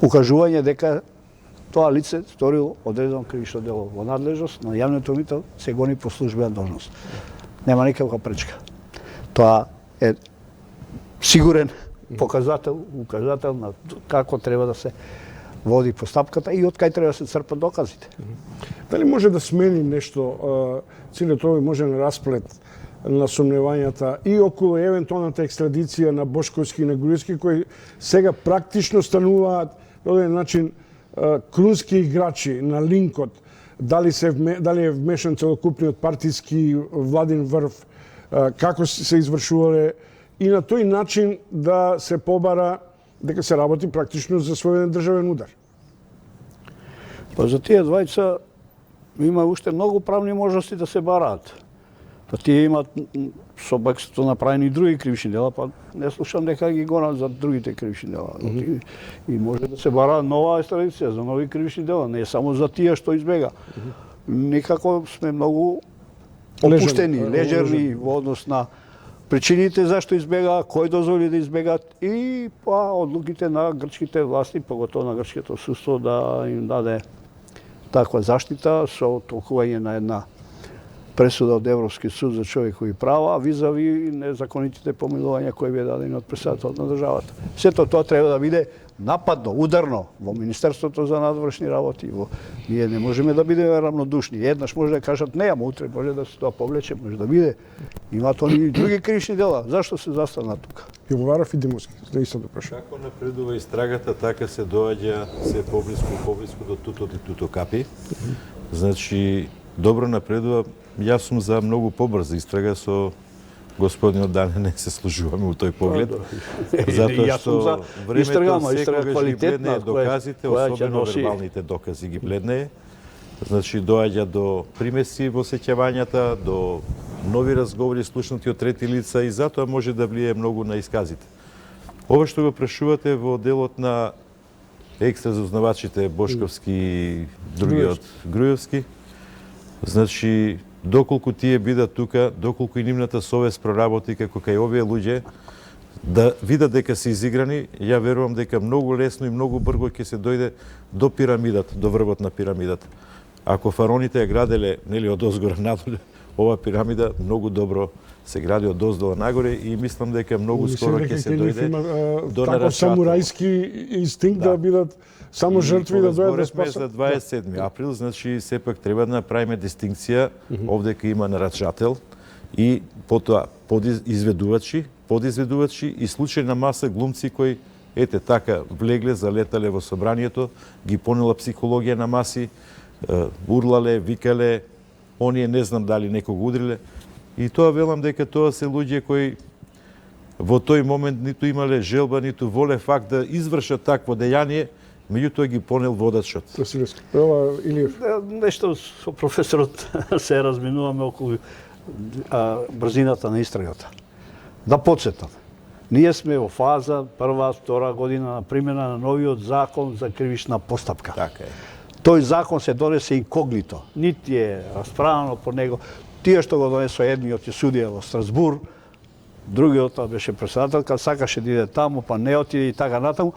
укажување дека тоа лице сторило одредено кривично дело во надлежност на јавниот обвинител, се гони по службена должност. Нема никаква пречка. Тоа е сигурен показател, указател на како треба да се води постапката и од кај треба да се црпат доказите. Дали може да смени нешто, целиот овој можен расплет на сомневањата и околу евентуалната екстрадиција на Бошковски и на Груевски, кои сега практично стануваат на оден начин крунски играчи на линкот, дали е вмешан целокупниот партиски владин врв, како се извршувале, и на тој начин да се побара дека се работи практично за својен државен удар. Па за тие двајца има уште многу правни можности да се бараат. Па тие имаат со бакството направени и други кривични дела, па не слушам дека ги гонат за другите кривични дела. И може да се бара нова екстрадиција за нови кривични дела, не само за тие што избега. Некако сме многу опуштени, лежерни во однос на причините зашто избега, кој дозволи да избегат и па одлуките на грчките власти, поготово на грчкото судство, да им даде таква заштита со толкување на една пресуда од Европски суд за човекови права, визави незаконитите помилувања кои бе дадени од претседателот на државата. Сето тоа треба да биде нападно, ударно во Министерството за надвршни работи. Ние не можеме да бидеме равнодушни. Еднаш може да кажат не, ама утре може да се тоа повлече, може да биде. Имаат они и други кривични дела. Зашто се застана тука? Пивоваров и Димовски, да исто да прашам. Како напредува истрагата, така се доаѓа се поблиску до тутот и туто капи. Значи, добро напредува. Јас сум за многу побрза истрага со господинот Дане, не се служуваме у тој поглед. Затоа што времето секогаш ги бледнее доказите, особено вербалните докази ги бледнее. Значи, доаѓа до примеси во сеќавањата, до нови разговори слушнати од трети лица и затоа може да влијае многу на исказите. Ова што го прашувате во делот на екстразузнавачите Бошковски и другиот Груевски, значи, доколку тие бидат тука, доколку и нивната совест проработи како кај овие луѓе, да видат дека се изиграни, ја верувам дека многу лесно и многу брзо ќе се дојде до пирамидата, до врвот на пирамидата. Ако фароните ја граделе, нели, од озгора надоле, ова пирамида многу добро се гради од доздола нагоре и мислам дека многу скоро ќе се дојде до таков самурајски инстинкт да бидат само жртви да дојдат да спасат. За 27 април, значи сепак треба да направиме дистинкција, овдека има нарачател и потоа подизведувачи и случајна маса глумци кои ете така влегле, залетале во собранието, ги понела психологија на маси, урлале, викале, оние не знам дали некого удриле. И тоа велам дека тоа се луѓе кои во тој момент ниту имале желба, ниту воле факт да извршат такво дејание, меѓутоа ги понел водачот. Нешто со професорот се разминуваме околу брзината на истрагата. Да подсетам, ние сме во фаза прва, втора година на примена на новиот закон за кривична постапка. Така е. Тој закон се донесе инкогнито, нити е расправено по него. Тие што го донесо едниот е судија во Страсбур, другиот беше претседателка, сакаше да иде таму, па не отиде и така натаму.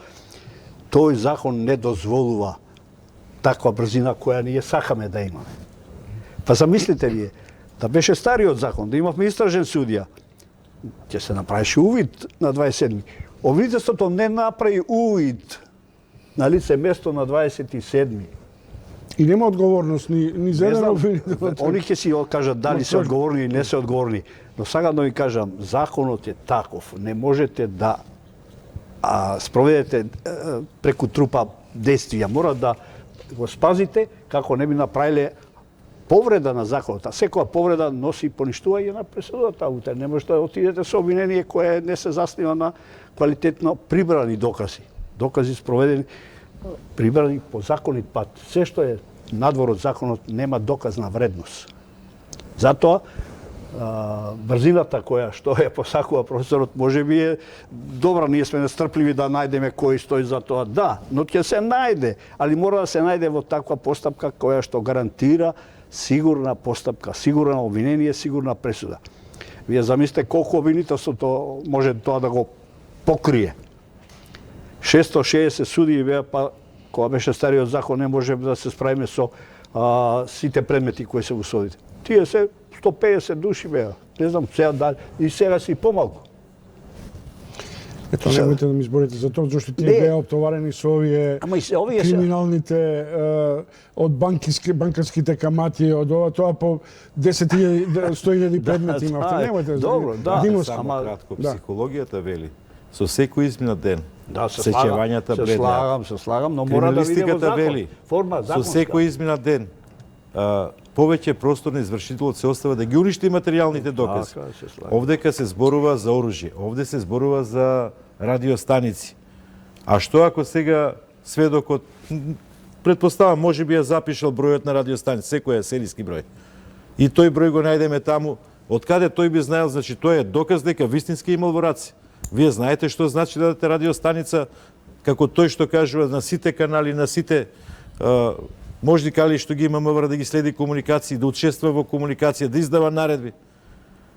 Тој закон не дозволува таква брзина која ние сакаме да имаме. Па замислите вие, да беше стариот закон, да имавме истражен судија, ќе се направише увид на 27. Обвинителството не направи увид на лице место на 27. И нема одговорност ни за еден обвинител. Они ќе си кажат дали се одговорни или не се одговорни. Но сега да ви кажам, законот е таков. Не можете да спроведете преку трупа действија. Мора да го спазите како не би направиле повреда на законот. А секоја повреда носи поништување на пресудата. Не можете да отидете со обвинение кое не се заснива на квалитетно прибрани докази. Докази спроведени, прибрани по законит пат. Се што е надвор од законот нема доказна вредност. Затоа брзината која што ја посакува професорот можеби е добра, ние сме нестрпливи да најдеме кој стои за тоа. Да, но ќе се најде, али мора да се најде во таква постапка која што гарантира сигурна постапка, сигурно обвинение, сигурна пресуда. Вие замислите колку обвинителството може тоа да го покрие. 660 судии беа, па кога беше стариот закон не може да се справиме со сите предмети кои се во судите. Тие се 150 души беа. Не знам сега дали и сега си помалку. Ето, немојте да ми изборите за тоа, зашто тие беа оптоварени со овие криминалните од банкарските камати, од ова, тоа по 10.000, 100.000 предмети имавте. Немојте да... Добро, да. Само кратко, психологијата вели, со секој изминат ден, сечевањата бредна. Се слагам, но мора да види во закон. Вели, форма со законска. секој изминат ден, повеќе простор на извршителот се остава да ги уништи материјалните докази. Овдека се зборува за оружје, овде се зборува за радиостаници. А што ако сега сведокот, предпоставам, може би ја запишал бројот на радиостаници, секој е серијски број. И тој број го најдеме таму, од каде тој би знаел, значи тој е доказ дека вистински имал во раци. Вие знаете што значи да дадете радиостаница, како тој што кажува на сите канали, на сите мождикали што ги има МВР да ги следи комуникации, да учествува во комуникација, да издава наредби.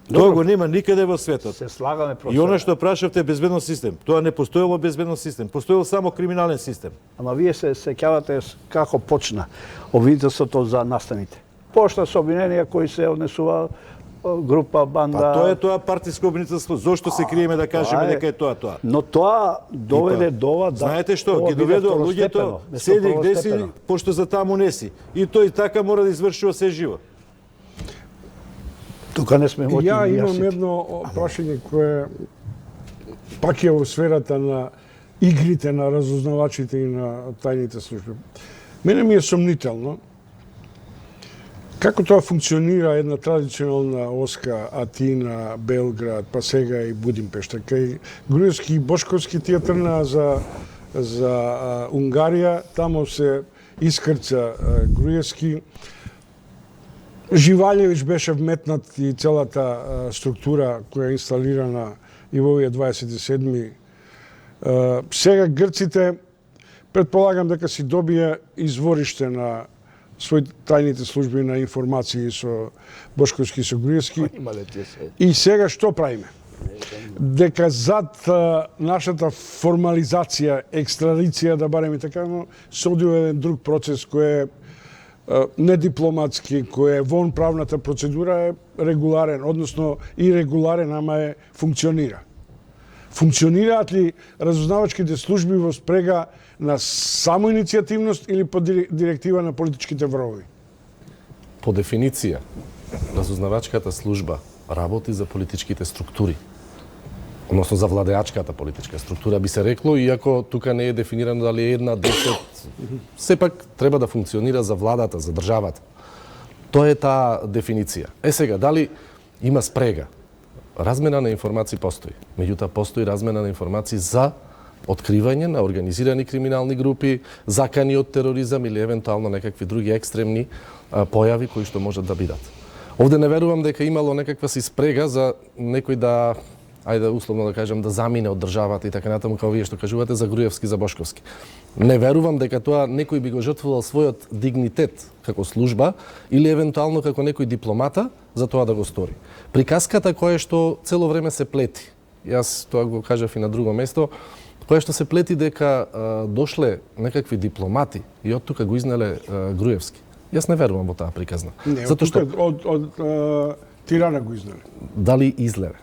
Тоа го нема никаде во светот. Се слагаме И она што прашавте безбедност систем, тоа не постоело безбедност систем, постоело само криминален систем. Ама вие се сеќавате како почна обвинителството за настаните. Пошта со обвиненија кои се однесува група, банда... Па тоа е тоа партиско обвинителство, зошто се криеме да кажеме дека е тоа? Но тоа доведе до ова да... Знаете што, ги доведува луѓето, седи где си, пошто за таму не си. И тој така мора да извршува се живо. Тука не сме моќни. Ја имам едно прашање кое пак е во сферата на игрите на разузнавачите и на тајните служби. Мене ми е сомнително како тоа функционира една традиционална Оска, Атина, Белград, па сега и Будимпешта. Кај Груевски и Бошковски тие трнаа за Унгарија, таму се искрца Груевски. Живалјевич беше вметнат и целата структура која е инсталирана и во овие 27-ми. Сега грците, предполагам дека си добија извориште на своји тајните служби на информации со Бошковски и со Груевски. И сега што правиме? Дека зад нашата формализација, екстрадиција, да барем и така, но се оди еден друг процес кој е недипломатски, кој е вон правната процедура, е регуларен, односно и регуларен, ама е функционира. Функционираат ли разузнавачките служби во спрега на само иницијативност или по директива на политичките врагови? По дефиниција, разузнавачката служба работи за политичките структури, односно за владеачката политичка структура, би се рекло, иако тука не е дефинирано дали е една, 10, сепак треба да функционира за владата, за државата. Тоа е таа дефиниција. Сега, дали има спрега? Размена на информации постои. Меѓутоа, постои размена на информации за откривање на организирани криминални групи, закани од тероризам или евентуално некакви други екстремни појави кои што можат да бидат. Овде не верувам дека имало некаква си спрега за некој да, ајде условно да кажем, да замине од државата и така натаму, како вие што кажувате за Груевски, за Бошковски. Не верувам дека тоа некој би го жртвувал својот дигнитет како служба или евентуално како некој дипломата за тоа да го стори. Приказката која што цело време се плети, јас тоа го кажав и на друго место, која што се плети дека дошле некакви дипломати и од тука го изнеле Груевски. Јас не верувам во таа приказна. Не, затоа што од Тирана го изнеле.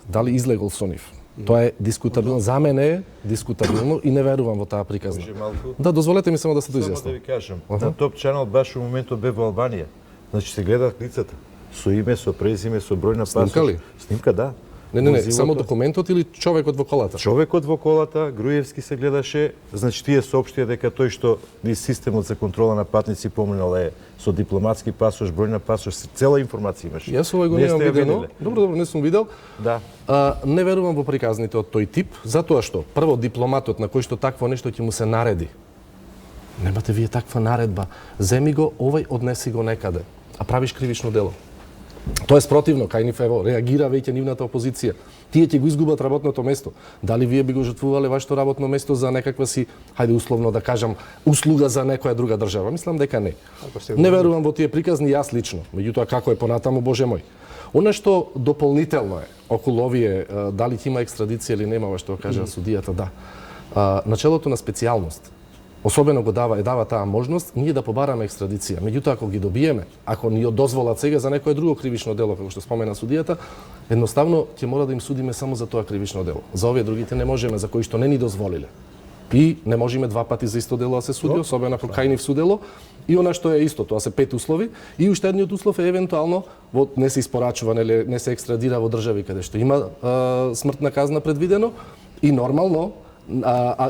Дали излегол со нив? Тоа е дискутабилно. За мене е дискутабилно и не верувам во таа приказна. Може малку? Да, дозволете ми само да се Само да доизјаснам. ви кажам, на Топ Channel баш во моментот бе во Албанија. Значи се гледат лицата. Со име, со презиме, со број на пасош. Снимка ли? Снимка, да. Не, Возилото. само документот или човекот во колата? Човекот во колата, Груевски се гледаше, значи тие соопштија дека тој што низ системот за контрола на патници поминал е со дипломатски пасош, број на пасош, цела информација имаше. Јас овој го Не немам сте ја видено. виделе? Добро, не сум видел. Да. Не верувам во приказните од тој тип, затоа што прво дипломатот на кој што такво нешто ќе му се нареди. Немате вие таква наредба. Земи го, овој однеси го некаде, а правиш кривично дело. Тоа е спротивно, кај нив ево, реагира веќе нивната опозиција. Тие ќе го изгубат работното место. Дали вие би го жртвувале вашето работно место за некаква си, хајде условно да кажам, услуга за некоја друга држава? Мислам дека не. Не верувам во тие приказни јас лично. Меѓутоа како е понатаму, Боже мој. Она што дополнително е околу овие, дали ќе има екстрадиција или нема, што кажа судијата, да. Начелото на специјалност особено го дава таа можност ние да побараме екстрадиција. Меѓутоа ако ги добиеме, ако ни ја дозволат сега за некое друго кривично дело како што спомена судијата, едноставно ќе мора да им судиме само за тоа кривично дело. За овие другите не можеме, за кои што не ни дозволиле. И не можеме два пати за исто дело да се суди, особено ако кај нив судело. И она што е исто, тоа се 5 услови, и уште едниот услов е евентуално не се испорачува, не се екстрадира во држави каде што има смртна казна предвидено и нормално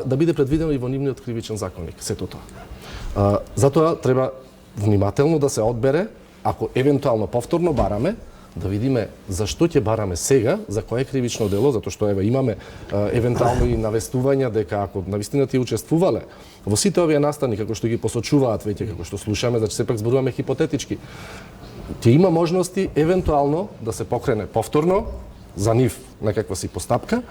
да биде предвидено и во нивниот кривичен законник, сето тоа. Затоа треба внимателно да се одбере, ако евентуално повторно бараме, да видиме зашто ќе бараме сега, за кое кривично дело, затоа што имаме евентуално и навестувања дека ако навистина тие учествувале во сите овие настани како што ги посочуваат веќе како што слушаме, значи сепак зборуваме хипотетички. Ќе има можности евентуално да се покрене повторно за нив некаква си постапка.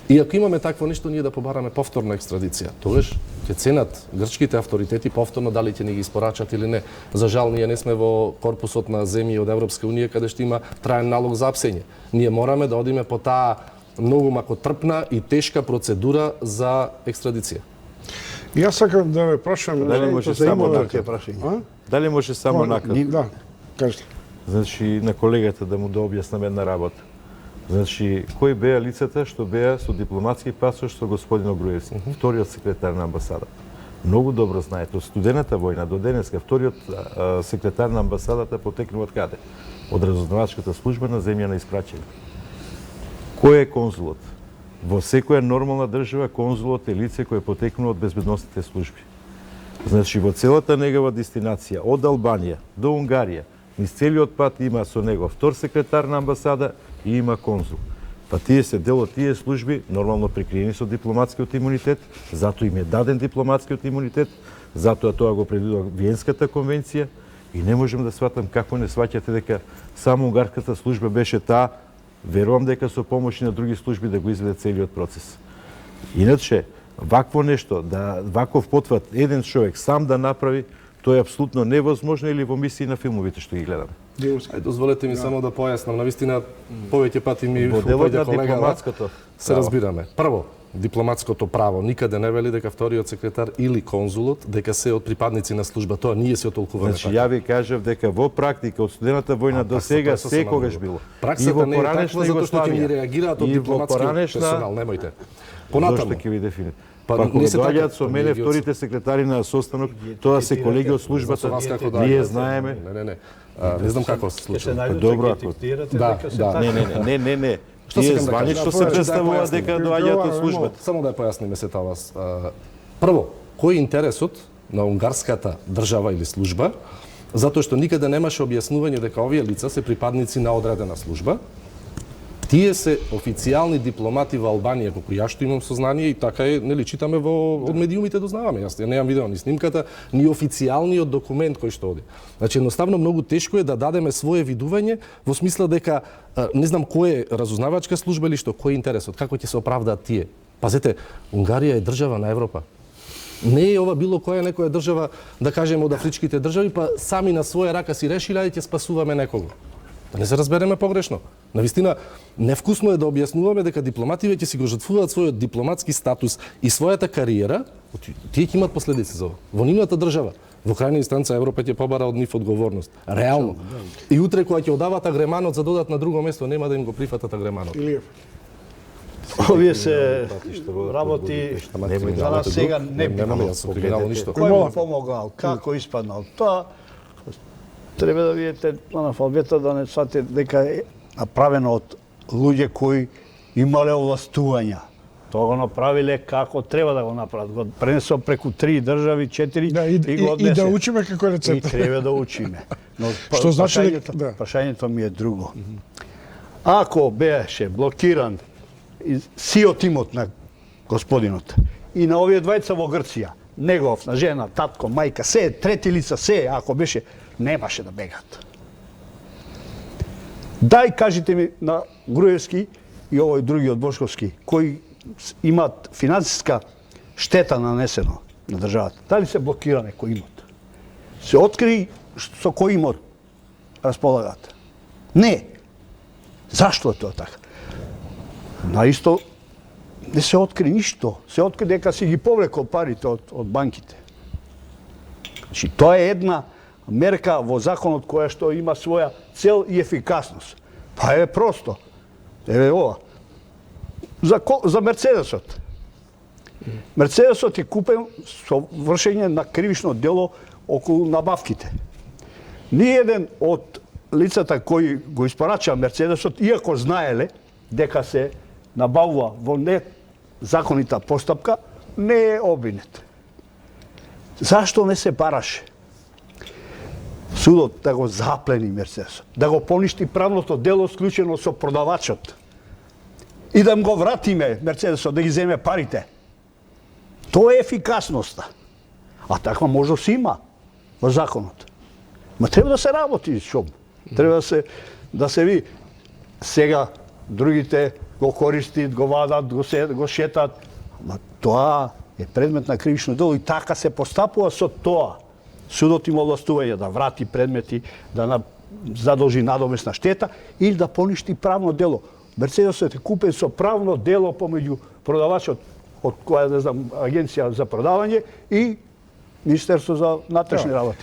И ако имаме такво нешто, ние да побараме повторна екстрадиција, тогаш ќе ценат грчките авторитети повторно дали ќе ни ги испорачат или не. За жал, ние не сме во корпусот на земји од Европска унија каде што има траен налог за апсење. Ние мораме да одиме по таа многу макотрпна и тешка процедура за екстрадиција. Јас сакам да ве прашам... Дали може само нака? Дали може само нака? Да, кажете. Значи, на колегата да му да објаснам една работа. Значи, кои беа лицата што беа со дипломатски пасош со господин Огруевски, вториот секретар на амбасадата. Многу добро знаете, од студената војна до денеска вториот секретар на амбасадата потекнува од каде? Од разузнавачката служба на земја на испраќање. Кој е конзулот? Во секоја нормална држава конзулот е лице кое потекнува од безбедносните служби. Значи, во целата негова дестинација, од Албанија до Унгарија, низ целиот пат има со него втор секретар на амбасада и има конзул. Па тие се дел од тие служби, нормално прикриени со дипломатскиот имунитет, затоа им е даден дипломатскиот имунитет, затоа тоа го предвидува Виенската конвенција и не можам да сватам како не сваќате дека само унгарската служба беше таа, верувам дека со помош на други служби да го изведе целиот процес. Иначе, вакво нешто, ваков потват еден човек сам да направи, тоа е апсолутно невозможно или во мисии на филмовите што ги гледаме. Дозволете ми само да појаснам, навистина повеќе пати ми Во делот на колега дипломатското се разбираме. Прво, дипломатското право никаде не вели дека вториот секретар или конзулот дека се од припадници на служба. Тоа ние се толкуваме Значи, ја ви кажав дека во практика од студената војна до сега секогаш било. Праксата не е таква затоа што ќе ни реагираат од дипломатскиот персонал, немојте. Понатаму. Зошто ќе ви дефинира? Па, Па кога не се така. доаѓаат со мене вторите секретари на состанок, тоа се колеги од службата. Ние знаеме. Не знам како се случува. Добро, ако... Да. Не. Што Тие сакам да званично кажам? се представуваат дека доаѓаат од службата. Само да ја појасниме се тоа вас. Прво, кој е интересот на унгарската држава или служба, затоа што никаде немаше објаснување дека овие лица се припадници на одредена служба. Тие се официјални дипломати во Албанија, колку јас што имам сознание и така е, нели читаме од медиумите дознаваме. Јас немам видео ни снимката, ни официјалниот документ кој што оди. Значи едноставно многу тешко е да дадеме свое видување во смисла дека не знам кој е разузнавачка служба или што, кој е интересот, како ќе се оправдаат тие. Пазете, Унгарија е држава на Европа. Не е ова било која некоја држава, да кажеме од афричките држави, па сами на своја рака си решиле, ајде ќе спасуваме некого. Да не се разбереме погрешно. Навистина, невкусно е да објаснуваме дека дипломативе ќе си го жртвуваат својот дипломатски статус и својата кариера, тие ќе имат последици за ова. Во нивната држава. Во крајна инстанца Европа ќе побара од нив одговорност. Реално. И утре кога ќе одават агреманот за додат на друго место, нема да им го прифатат агреманот. Илиев. Овие се работи за нас сега не би. Немаме јас криминално ништо. Кој му помогал, како испаднал, тоа треба да видите на алфавета да не свате дека е направено од луѓе кои имале овластувања. Тоа го направиле како треба да го направат. Го пренесо преку 3 држави, 4 Да, и го и однесе. да учиме како И рецепт. треба да учиме. Но Што значи дека- прашањето, да. прашањето ми е друго. Ако беше блокиран сиот имот на господинот и на овие двајца во Грција, негов, на жена, татко, мајка, се, трети лица, се, ако беше, немаше да бегат. Дај кажите ми на Груевски и овој други од Бошковски, кои имаат финансиска штета нанесено на државата. Дали се блокира некој имот? Се откри со кој имот располагат? Не. Зашто е тоа така? Наисто не се откри ништо. Се откри дека си ги повлекол парите од банките. Значи, тоа е една мерка во законот која што има своја цел и ефикасност. Па е просто. Еве ова. За Мерцедесот. Мерцедесот е купен со вршење на кривично дело околу набавките. Ниеден од лицата кои го испорачаа Мерцедесот, иако знаеле дека се набавува во незаконита постапка, не е обвинет. Зашто не се бараше? Судот да го заплени Мерцедесот, да го поништи правното дело склучено со продавачот и да го вратиме Мерцедесот, да ги земе парите. Тоа е ефикасноста. А таква можност има во законот. Ма треба да се работи, шо? Треба да се ви сега другите го користат, го вадат, го шетат. Ма тоа е предмет на кривично дело и така се постапува со тоа. Судот има овластување да врати предмети, да задолжи надомесна штета или да поништи правно дело. Мерцедесот е купен со правно дело помеѓу продавачот од која, не знам, агенција за продавање и Министерство за внатрешни работи.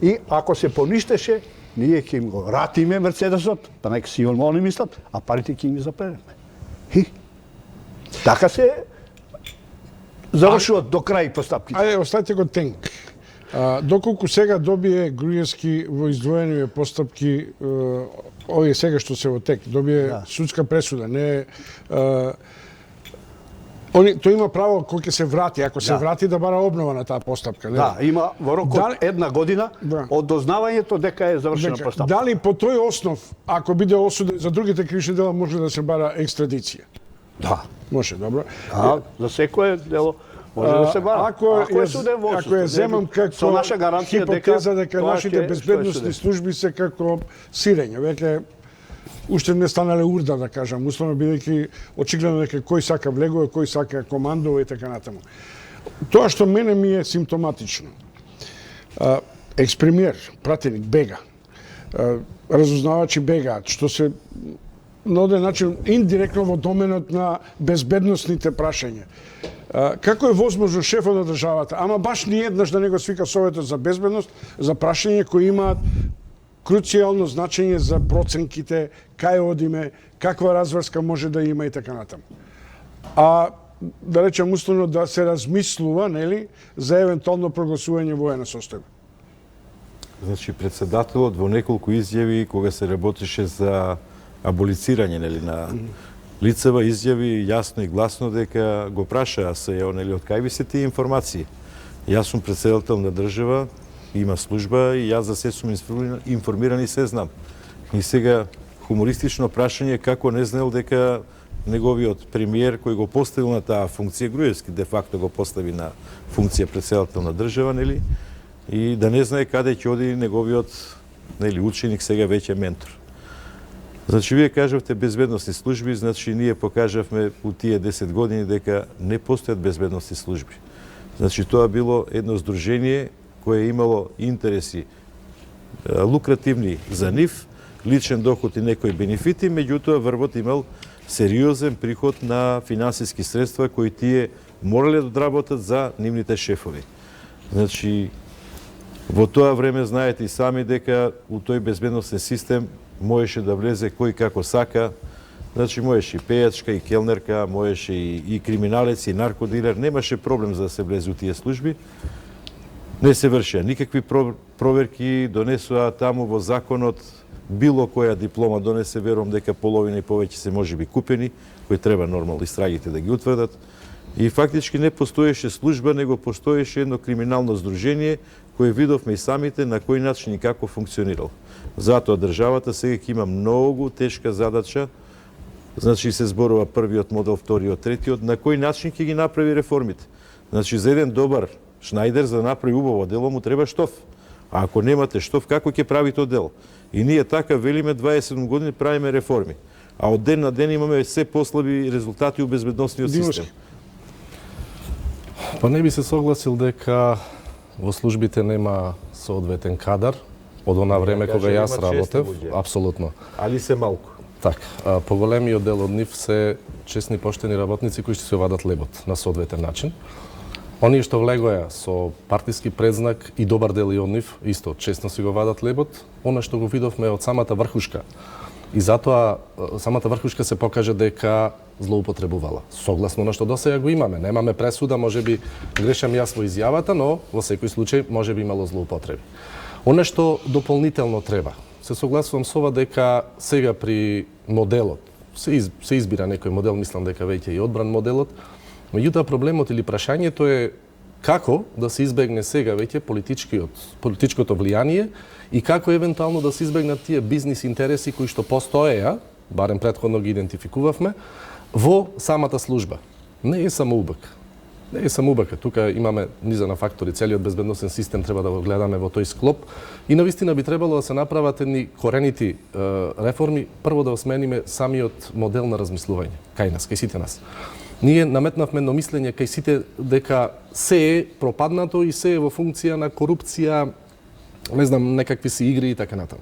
И ако се поништеше, ние ќе им го вратиме Мерцедесот, па нека си они мислат, а парите ќе им ги запредеме. И така се завршуват до крај постапките. Ајде, оставите го тенк. Доколку сега добие Груевски во издвоени постапки, овие сега што се во тек, добие судска пресуда, не тој има право кој ќе се врати, ако се врати да бара обнова на таа постапка, не? Да, има во рок од една година од дознавањето дека е завршена постапка. Дали по тој основ, ако биде осуден за другите кривични дела, може да се бара екстрадиција? Да. Може, добро. Да, за секое дело може да се бара. Ако е суден во ако ја земам како со наша гаранција хипотеза дека тоа нашите ќе безбедносни служби се како сирење, веќе уште не станале урда, да кажам, условно бидејќи очигледно дека кој сака влегува, кој сака командува и така натаму. Тоа што мене ми е симптоматично. Екс-премиер, пратеник, бега. Разузнавачи бегаат, што се на оден начин индиректно во доменот на безбедносните прашања. Како е возможно шефот на државата, ама баш ни еднаш да не го свика Советот за безбедност, за прашања кои имаат круцијално значење за проценките, кај одиме, каква разврска може да има и така натаму. А да речем условно да се размислува, нели, за евентуално прогласување воена состојба. Значи председателот во неколку изјави кога се работеше за аболицирање, нели, на лицева, изјави јасно и гласно дека го прашаа се, нели, од кај ви се тие информации. Јас сум председател на држава, има служба и јас за се сум информиран и се знам. И сега хумористично прашање како не знаел дека неговиот премиер кој го поставил на таа функција, Груевски де факто го постави на функција председател на држава, нели, и да не знае каде ќе оди неговиот, нели, ученик, сега веќе ментор. Значи, вие кажавте безбедносни служби, значи ние покажавме у тие 10 години дека не постојат безбедносни служби. Значи, тоа било едно здружение кое имало интереси лукративни за нив, личен доход и некои бенефити, меѓутоа врвот имал сериозен приход на финансиски средства кои тие морале да одработат за нивните шефови. Значи, Во тоа време знаете и сами дека у тој безбедносен систем можеше да влезе кој како сака. Значи можеше и пејачка, и келнерка, можеше и криминалец, и наркодилер. Немаше проблем за да се влезе у тие служби. Не се вршеа никакви проверки, донесоа таму во законот било која диплома донесе, верувам дека половина и повеќе се можеби купени, кои треба нормално истрагите да ги утврдат. И фактички не постоеше служба, него постоеше едно криминално здружение кое видовме и самите на кој начин и како функционирал. Затоа државата сега ќе има многу тешка задача, значи се зборува првиот модел, вториот, третиот, на кој начин ќе ги направи реформите. Значи за еден добар Шнајдер за да направи убаво дело му треба штоф. А ако немате штоф, како ќе прави тоа дело? И ние така велиме 27 години правиме реформи. А од ден на ден имаме се послаби резултати у безбедносниот систем. Па не би се согласил дека во службите нема соодветен кадар од она време кога јас работев, апсолутно. Али се малку. Така, поголемиот дел од нив се честни поштени работници кои ќе се вадат лебот на соодветен начин. Оние што влегоја со партиски предзнак и добар дел и од нив исто честно си го вадат лебот, она што го видовме од самата врхушка. И затоа самата врхушка се покажа дека злоупотребувала. Согласно на што досега го имаме. Немаме пресуда, можеби грешам јас во изјавата, но во секој случај можеби имало злоупотреби. Оно што дополнително треба. Се согласувам со ова дека сега при моделот се избира некој модел, мислам дека веќе и одбран моделот. Меѓутоа проблемот или прашањето е како да се избегне сега веќе политичкото влијание и како евентуално да се избегнат тие бизнис интереси кои што постоеја, барем претходно ги идентификувавме, во самата служба. Не е само УБК. Не е само УБК. Тука имаме низа на фактори. Целиот безбедносен систем треба да го гледаме во тој склоп. И навистина би требало да се направат едни коренити реформи. Прво да осмениме самиот модел на размислување. Кај нас, кај сите нас. Ние наметнавме едно мислење кај сите дека се е пропаднато и се е во функција на корупција, не знам, некакви си игри и така натаму.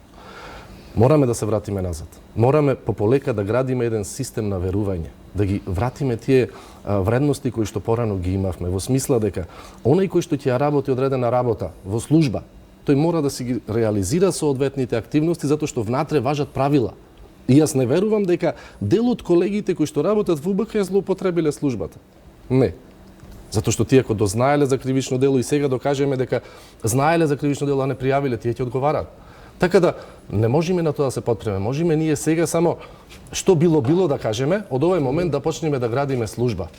Мораме да се вратиме назад. Мораме пополека да градиме еден систем на верување, да ги вратиме тие вредности кои што порано ги имавме, во смисла дека оној кој што ќе ја работи одредена работа во служба, тој мора да си ги реализира соодветните активности затоа што внатре важат правила. И јас не верувам дека дел од колегите кои што работат во УБК ја злоупотребиле службата. Не. Затоа што тие ако дознаеле за кривично дело и сега докажеме дека знаеле за кривично дело, а не пријавиле, тие ќе одговараат. Така да не можеме на тоа да се потпреме. Можеме ние сега само што било да кажеме, од овој момент да почнеме да градиме служба.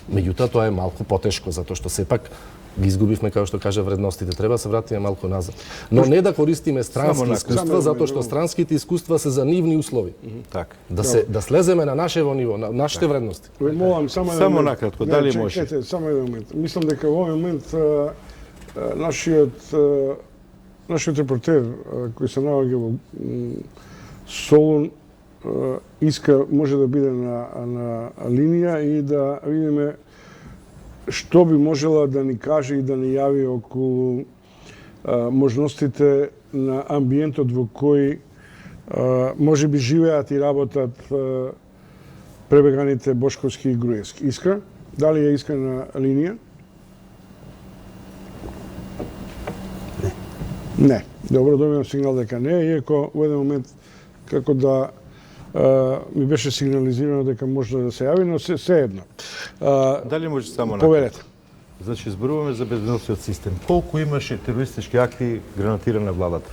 Меѓутоа тоа е малку потешко затоа што сепак ги изгубивме, како што кажа, вредностите. Треба да се вратиме малку назад. Но не да користиме странски искуства, затоа што странските искуства се за нивни услови. Така. Да слеземе на нашево ниво, на нашите вредности. Молам, само накратко, дали може? Чекайте, само еден момент. Мислам дека во овој момент нашиот репортер кој се наоѓа во Солун може да биде на линија и да видиме што би можела да ни каже и да ни јави околу можностите на амбиентот во кој може би живеат и работат пребеганите Бошковски и Груевски. Искра? Дали е Искра на линија? Не. Добро, добивам сигнал дека не, иако во еден момент како да ми беше сигнализирано дека може да се јави, но се едно. Дали може само Поверете. Значи, зборуваме за безбедносниот систем. Колку имаше терористички акти гранатирани на владата?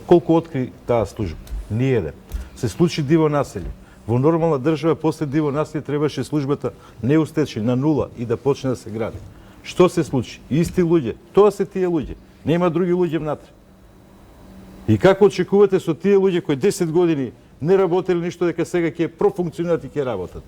Колку откри таа служба? Ни еден. Се случи диво населје. Во нормална држава после диво населје требаше службата не устече на нула и да почне да се гради. Што се случи? Исти луѓе. Тоа се тие луѓе. Нема други луѓе внатре. И како очекувате со тие луѓе кои 10 години не работеле ништо дека сега ќе профункционират и ќе работат?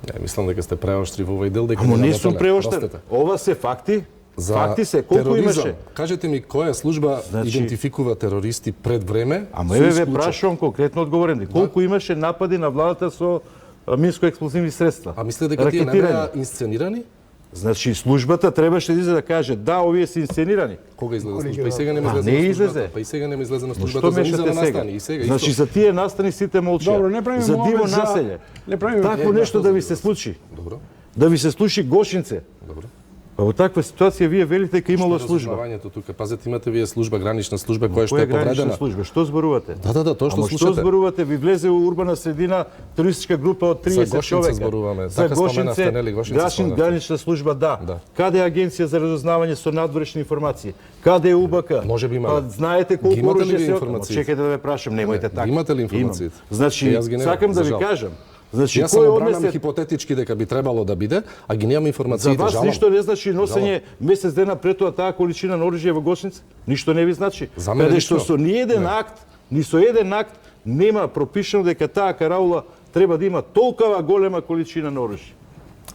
Не, мислам дека сте преоштри во овој дел дека Ама не сум преоштар. Ова се факти. Факти се, колку тероризам. имаше? Кажете ми која служба идентификува терористи пред време? Ама ве прашувам конкретно одговорен. Колку имаше напади на владата со минско-експлозивни средства? А мислите дека тие не беа инсценирани? Значи службата требаше да каже да, овие се инсценирани. Кога излезе служба? Па и сега нема излезе. Не излезе. Па и сега нема излезе на Што службата за низа мешате на сега? настани. И сега Значи исто. за тие настани сите молчат. Добро, не правиме за диво момент за- населје. не правиме- Такво нешто да ви се случи. Добро. Да ви се случи Гошинце. Добро. Па во таква ситуација вие велите дека имало служба. Разузнавањето тука, пазете, имате вие служба, гранична служба која што Која е гранична повредена. служба? Што зборувате? Да, тоа што Ама што слушате. зборувате? Ви влезе у урбана средина туристичка група од 30 За Гошинца човека. зборуваме. За Така споменавте, нели? Гошинца споменавте. Гранична служба, да. Да. Каде е агенција за разузнавање со надворешни информации? Каде е УБК? Може би имаме. Па знаете колку Ги имате ли оружје ви се информациите? Чекајте да ве прашам, немојте така. Имате ли Имам. информациите? Значи, Јас ги немам, сакам да за ви жал. кажам. Значи, Јас само кој бранам однесе хипотетички дека би требало да биде, а ги немам За информациите, вас жалам. ништо не значи носење месец дена пред тоа таа количина на оружје во Гошница? Ништо не ви значи. За мене Каде што лично. со ниеден акт, ни со еден акт нема пропишано дека таа караула треба да има толкова голема количина на оружје.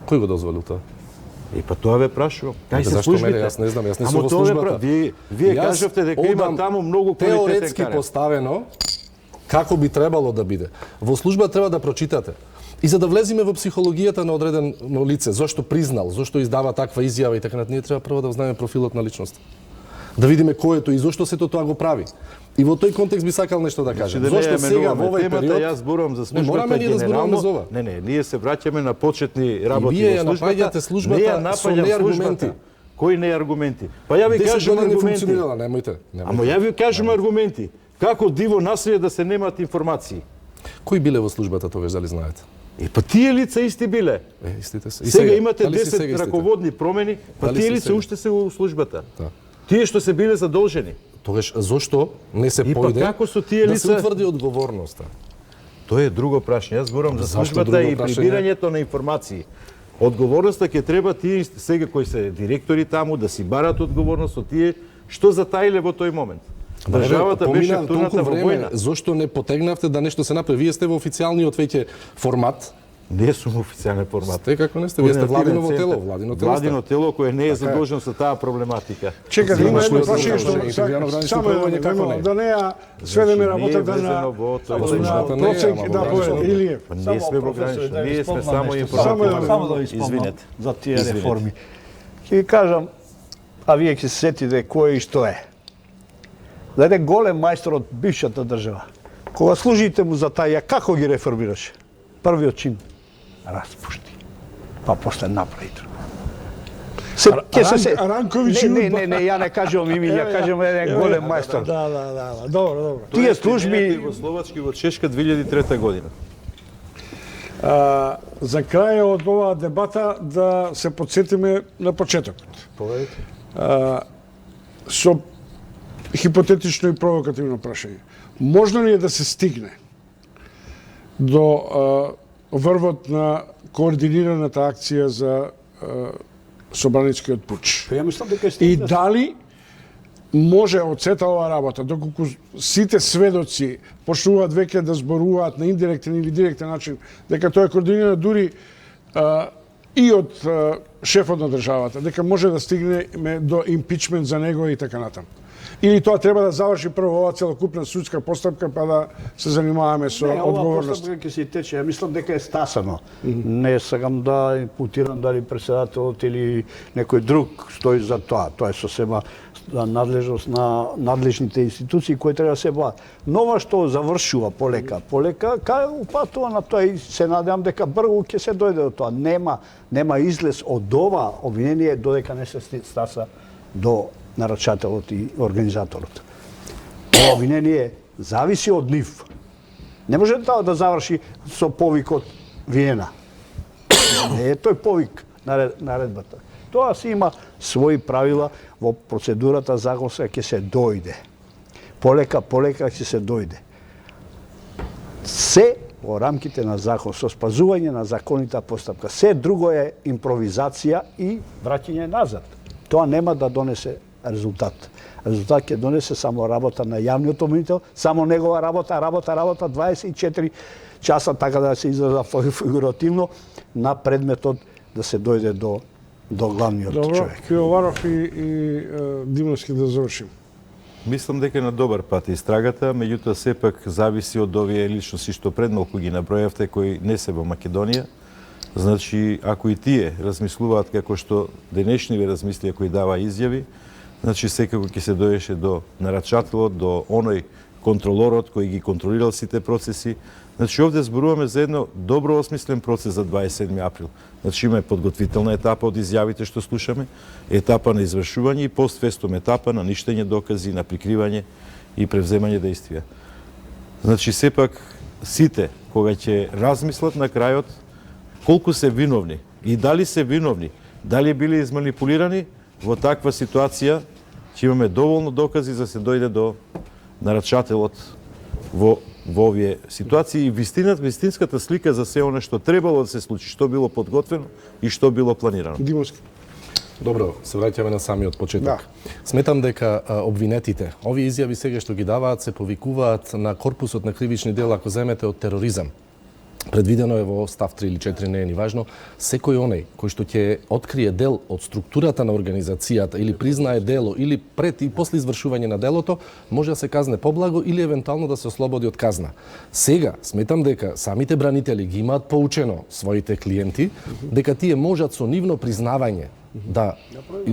Кој го дозволил тоа? И па тоа ве прашувам. Кај се Зашто службите? мене, јас не знам, јас не сум Ама во тоа ве службата. Вие Јас кажавте дека има одам таму многу квалитетен теоретски карен. поставено како би требало да биде. Во служба треба да прочитате. И за да влеземе во психологијата на одредено лице, зошто признал, зошто издава таква изјава и така натаму, ние треба прво да знаеме профилот на личноста. Да видиме кој е тој и зошто сето тоа го прави. И во тој контекст би сакал нешто да кажам. Да не Зошто сега во овој темата, период јас зборувам за Не, мораме службата ние да зборуваме за ова. генерално. Не, ние се враќаме на почетни работи вие во ја напаѓате службата Не ја со напаѓам неаргументи. службата. Кои не аргументи? Па ја ви 10 кажам години аргументи. функционирала, немојте. Ама ја ви кажам аргументи. Како диво наследие да се немаат информации? Кои биле во службата тогаш, дали знаете? И па тие лица исти биле. Истите се. И Сега имате дали се 10 сега истите? раководни промени, па Дали тие се лица сега? уште се во службата. Да. Тие што се биле задолжени. Тогаш зошто не се И па појде како со тие да се лица- утврди одговорноста? Тоа е друго прашање. Јас зборам за Зашто службата друго и прашање? прибирањето на информации. Одговорноста ќе треба тие сега кои се директори таму да си барат одговорност од тие што затаиле во тој момент. Државата беше Помина турната толку во време, војна. зошто не потегнавте да нешто се направи? Вие сте во официјалниот веќе формат. Не сум официјален формат. Сте како не сте, вие сте Координативен владиново центар. тело, владино тело сте. Владино тело кое не е Така е. задолжено со таа проблематика. Чекайте, има Имаш едно ли прашање одговор? што Интервјуа на гранично само управување, едно, како не? да не ја сведеме Значи, не е работата на везено во тој на службата не е, проценк, ама во да, гранично повеќе, Илиев. Па ние сме во гранично, ние сме само информативни. Само да ви спомнам Извинете. за тие Извинете. реформи. Ќе ви кажам, а вие ќе се сетите кој и што е. За еден голем мајстор од бившата држава. Кога служите му за таја, како ги реформираше? Првиот чин распушти, па после направи друго. Ранковиќ и не, Удба. не, ја не кажувам имиња, кажувам еден голем мајстор. Да, добро. Тие Тоа е служби Југословачки во Чешка 2003 година. За крај од оваа дебата да се подсетиме на почетокот. Со хипотетично и провокативно прашање. Можно ли е да се стигне до врвот на координираната акција за собраницкиот пуч? Ја мислам дека И дали може од сета оваа работа, доколку сите сведоци почнуваат веќе да зборуваат на индиректен или директен начин, дека тоа е координирано дури и од шефот на државата, дека може да стигнеме до импичмент за него и така натаму. Или тоа треба да заврши прво оваа целокупна судска постапка, па да се занимаваме со одговорност. Ова ќе се тече, ја мислам дека е стасано. Не сакам да импутирам дали председателот или некој друг стои за тоа. Тоа е сосема надлежност на надлежните институции кои треба да се бават. Но ова што завршува полека, кај упатува на тоа и се надевам дека брзо ќе се дојде до тоа. Нема излез од ова обвинение додека не се стаса до нарачателот и организаторот. Ова обвинение зависи од нив. Не може тоа да заврши со повикот Виена. Не е тој повик наредбата. Тоа си има своји правила во процедурата законска ќе се дојде. Полека ќе се дојде. Се во рамките на закон, со спазување на законита постапка. Се друго е импровизација и враќање назад. Тоа нема да донесе резултат. Резултат ќе донесе само работа на јавниот обвинител, само негова работа 24 часа, така да се израза фигуративно, на предметот да се дојде до главниот Добро, човек. Пивоваров и Димовски да завршим. Мислам дека на добар пат е истрагата, меѓутоа сепак зависи од овие личности што пред малку ги набројавте кои не се во Македонија. Значи, ако и тие размислуваат како што денешниве размислија кои дава изјави, значи секако ќе се доеше до нарачателот, до оној контролорот кој ги контролирал сите процеси. Значи, овде зборуваме за едно добро осмислен процес за 27 април. Значи, има подготвителна етапа од изјавите што слушаме, етапа на извршување и постфестум етапа на ништење докази, на прикривање и превземање действија. Значи, сепак, сите, кога ќе размислат на крајот, колку се виновни и дали се виновни, дали били изманипулирани, во таква ситуација ќе имаме доволно докази за се дојде до нарачателот во овие ситуации и вистинската слика за се оно што требало да се случи, што било подготвено и што било планирано. Димовски. Добро, се враќаме на самиот почеток. Да. Сметам дека обвинетите, овие изјави сега што ги даваат, се повикуваат на корпусот на кривични дела, ако земете од тероризам. Предвидено е во став 3 или 4, не е ни важно, секој оној кој што ќе открие дел од структурата на организацијата или признае дело или пред и после извршување на делото, може да се казне поблаго или евентуално да се ослободи од казна. Сега, сметам дека самите бранители ги имаат поучено своите клиенти, дека тие можат со нивно признавање да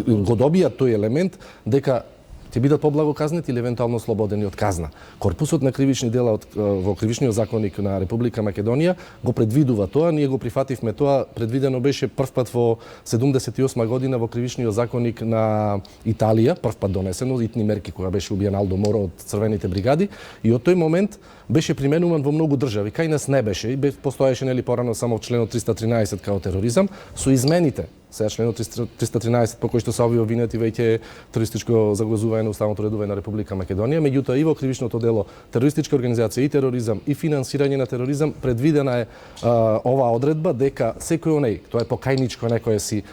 го добијат тој елемент, дека ќе бидат поблаго казнети или евентуално ослободени од казна. Корпусот на кривични дела во Кривичниот законник на Република Македонија го предвидува тоа, ние го прифативме тоа, предвидено беше првпат во 78 година во Кривичниот законник на Италија, првпат донесено, итни мерки кога беше убиен Алдо Моро од црвените бригади и од тој момент беше применуван во многу држави. Кај нас не беше, и постоеше нели порано само членот 313 као тероризам, со измените сега членот 313 по кој што се овие обвинети веќе е терористичко загласување на уставното редување на Република Македонија, меѓутоа и во кривичното дело терористичка организација и тероризам и финансирање на тероризам предвидена е оваа одредба дека секој оној, тоа е покајничко некоја си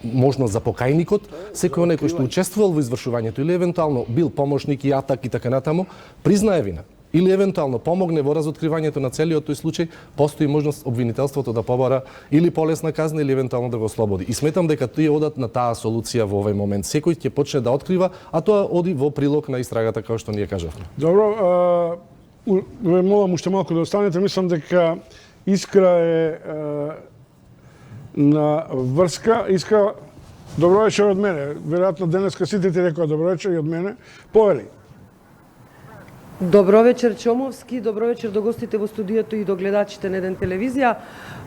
можност за покајникот, секој оној кој што учествувал во извршувањето или евентуално бил помошник и атак и така натаму, признае вина или евентуално помогне во разоткривањето на целиот тој случај, постои можност обвинителството да побара или полесна казна или евентуално да го ослободи. И сметам дека тие одат на таа солуција во овој момент. Секој ќе почне да открива, а тоа оди во прилог на истрагата како што ние кажавме. Добро, ве молам уште малку да останете. Мислам дека Искра е на врска. Искра, добро вечер од мене. Веројатно денеска сите ти рекоа добро вечер и од мене. Повели. Добро вечер, Чомовски, добро вечер до гостите во студиото и до гледачите на Еден телевизија.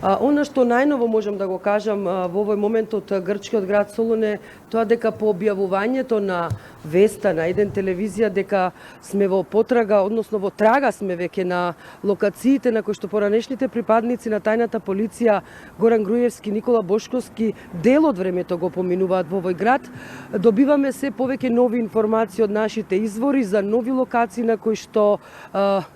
Она што најново можам да го кажам во овој момент од грчкиот град Солун е тоа дека по објавувањето на веста на Еден телевизија дека сме во потрага, односно во трага сме веќе на локациите на кои што поранешните припадници на тајната полиција Горан Груевски, Никола Бошковски дел од времето го поминуваат во овој град. Добиваме се повеќе нови информации од нашите извори за нови локации на кои што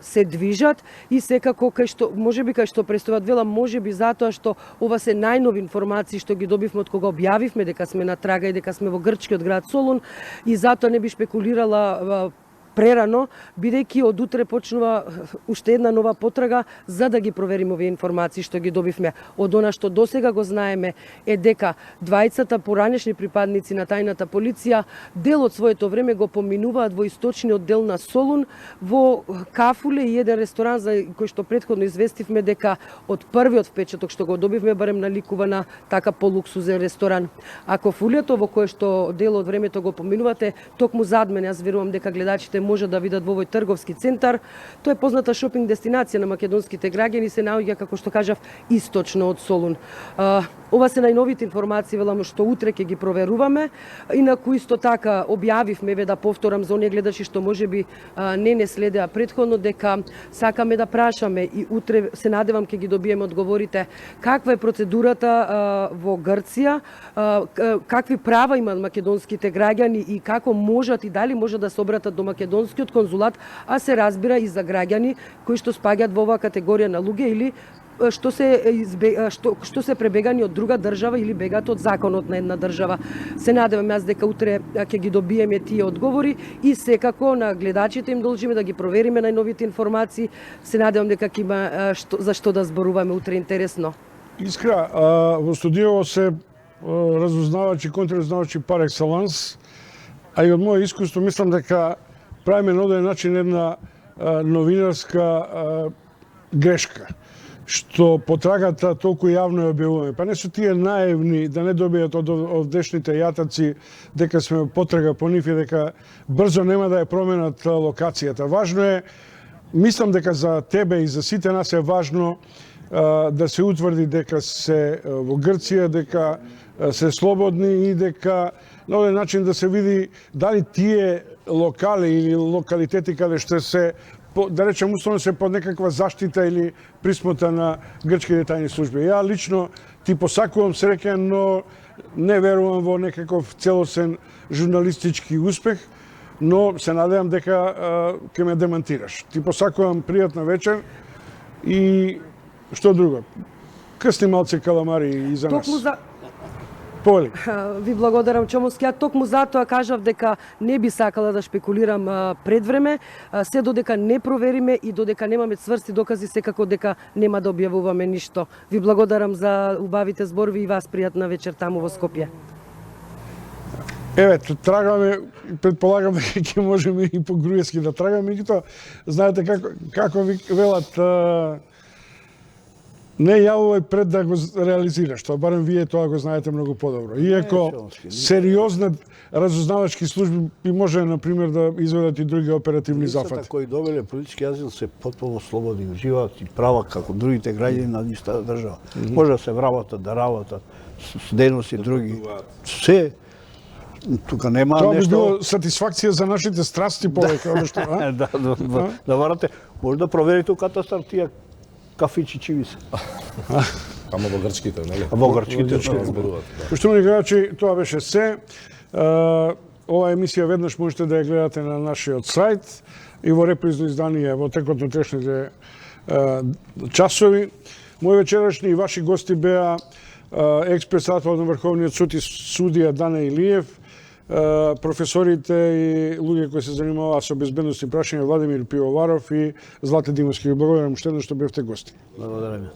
се движат и секако кај што можеби кај што престојат велам можеби затоа што ова се најнови информации што ги добивме од кога објавивме дека сме на трага и дека сме во грчкиот град Солун и затоа не би шпекулирала прерано, бидејќи од утре почнува уште една нова потрага за да ги провериме овие информации што ги добивме. Од она што досега го знаеме е дека двајцата поранешни припадници на тајната полиција дел од своето време го поминуваат во источниот дел на Солун во кафуле и еден ресторан за кој што претходно известивме дека од првиот впечаток што го добивме барем наликува на така полуксузен ресторан. А кафулето во кое што дел од времето го поминувате, токму зад мене, јас верувам дека гледачите може да видат во овој трговски центар. Тоа е позната шопинг дестинација на македонските граѓани, се наоѓа како што кажав источно од Солун. Ова се најновите информации, велам што утре ќе ги проверуваме. Инаку исто така објавивме, да повторам за оние гледачи што можеби не следеа претходно, дека сакаме да прашаме и утре се надевам ќе ги добиеме одговорите каква е процедурата во Грција, какви права имаат македонските граѓани и како можат и дали можат да се обратат до македонскиот конзулат, а се разбира и за граѓани кои што спаѓаат во оваа категорија на луѓе или што се пребегани од друга држава или бегат од законот на една држава. Се надевам јас дека утре ќе ги добиеме тие одговори и секако на гледачите им должиме да ги провериме најновите информации. Се надевам дека ќе има за што да зборуваме утре интересно. Искра, во студио се разузнавачи и контраразузнавачи пар екселанс, а и од моје искуство мислам дека правиме на овој начин една новинарска грешка. што потрагата толку јавно ја објавуваме. Па не се тие наивни да не добијат од овдешните јатаци дека сме потрага по нив и дека брзо нема да ја променат локацијата. Важно е, мислам дека за тебе и за сите нас е важно да се утврди дека се во Грција, дека се слободни и дека на овој начин да се види дали тие локали или локалитети каде што се, да речем, условно се под некаква заштита или присмота на грчките тајни служби. Ја лично ти посакувам среќа, но не верувам во некаков целосен журналистички успех, но се надевам дека ќе ме демантираш. Ти посакувам пријатна вечер и што друго? Крсни малце каламари и за нас. Токму за Повели. Ви благодарам, Чомовски. Ја токму затоа кажав дека не би сакала да шпекулирам пред време, се додека не провериме и додека немаме цврсти докази, секако дека нема да објавуваме ништо. Ви благодарам за убавите зборови и вас пријатна вечер таму во Скопје. Еве, трагаме, предполагам дека ќе можеме и по груевски да трагаме, меѓутоа, знаете како ви велат, не јавувај пред да го реализираш, тоа барем вие тоа го знаете многу подобро. Иако сериозна разузнавачки служби би може, например, да изведат и други оперативни зафати. Кои добиле политички азил се потполно слободни, уживаат и права како другите граѓани на ниста држава. Може да се вработат, да работат, с дејности други. Се, тука нема Тоа би нешто... било сатисфакција за нашите страсти повеќе, одошто, а? Да варате, може да проверите у катастар тие кафичи чиви се. Ама во грчките, нели? Во грчките, зборуваат. Поштовани гледачи, тоа беше се. Ова емисија веднаш можете да ја гледате на нашиот сајт и во репризно издание во текот на утрешните часови. Мои вечерашни и ваши гости беа екс-председател на Врховниот суд и судија Дане Илиев, професорите и луѓе кои се занимаваат со безбедностни прашања Владимир Пивоваров и Злате Димовски. Благодарам уште еднаш што бевте гости. Благодарам.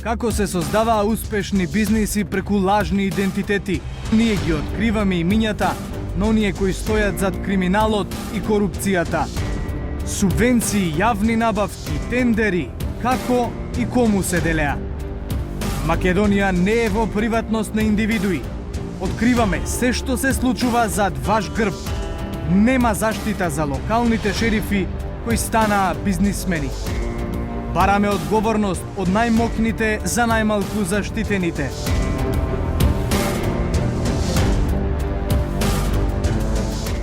Како се создаваа успешни бизниси преку лажни идентитети? Ние ги откриваме имињата на оние кои стојат зад криминалот и корупцијата. Субвенции, јавни набавки, тендери, како и кому се делеа. Македонија не е во приватност на индивидуи. Откриваме се што се случува зад ваш грб. Нема заштита за локалните шерифи кои станаа бизнисмени. Бараме одговорност од најмокните за најмалку заштитените.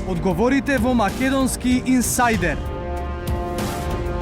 Одговорите во Македонски инсайдер.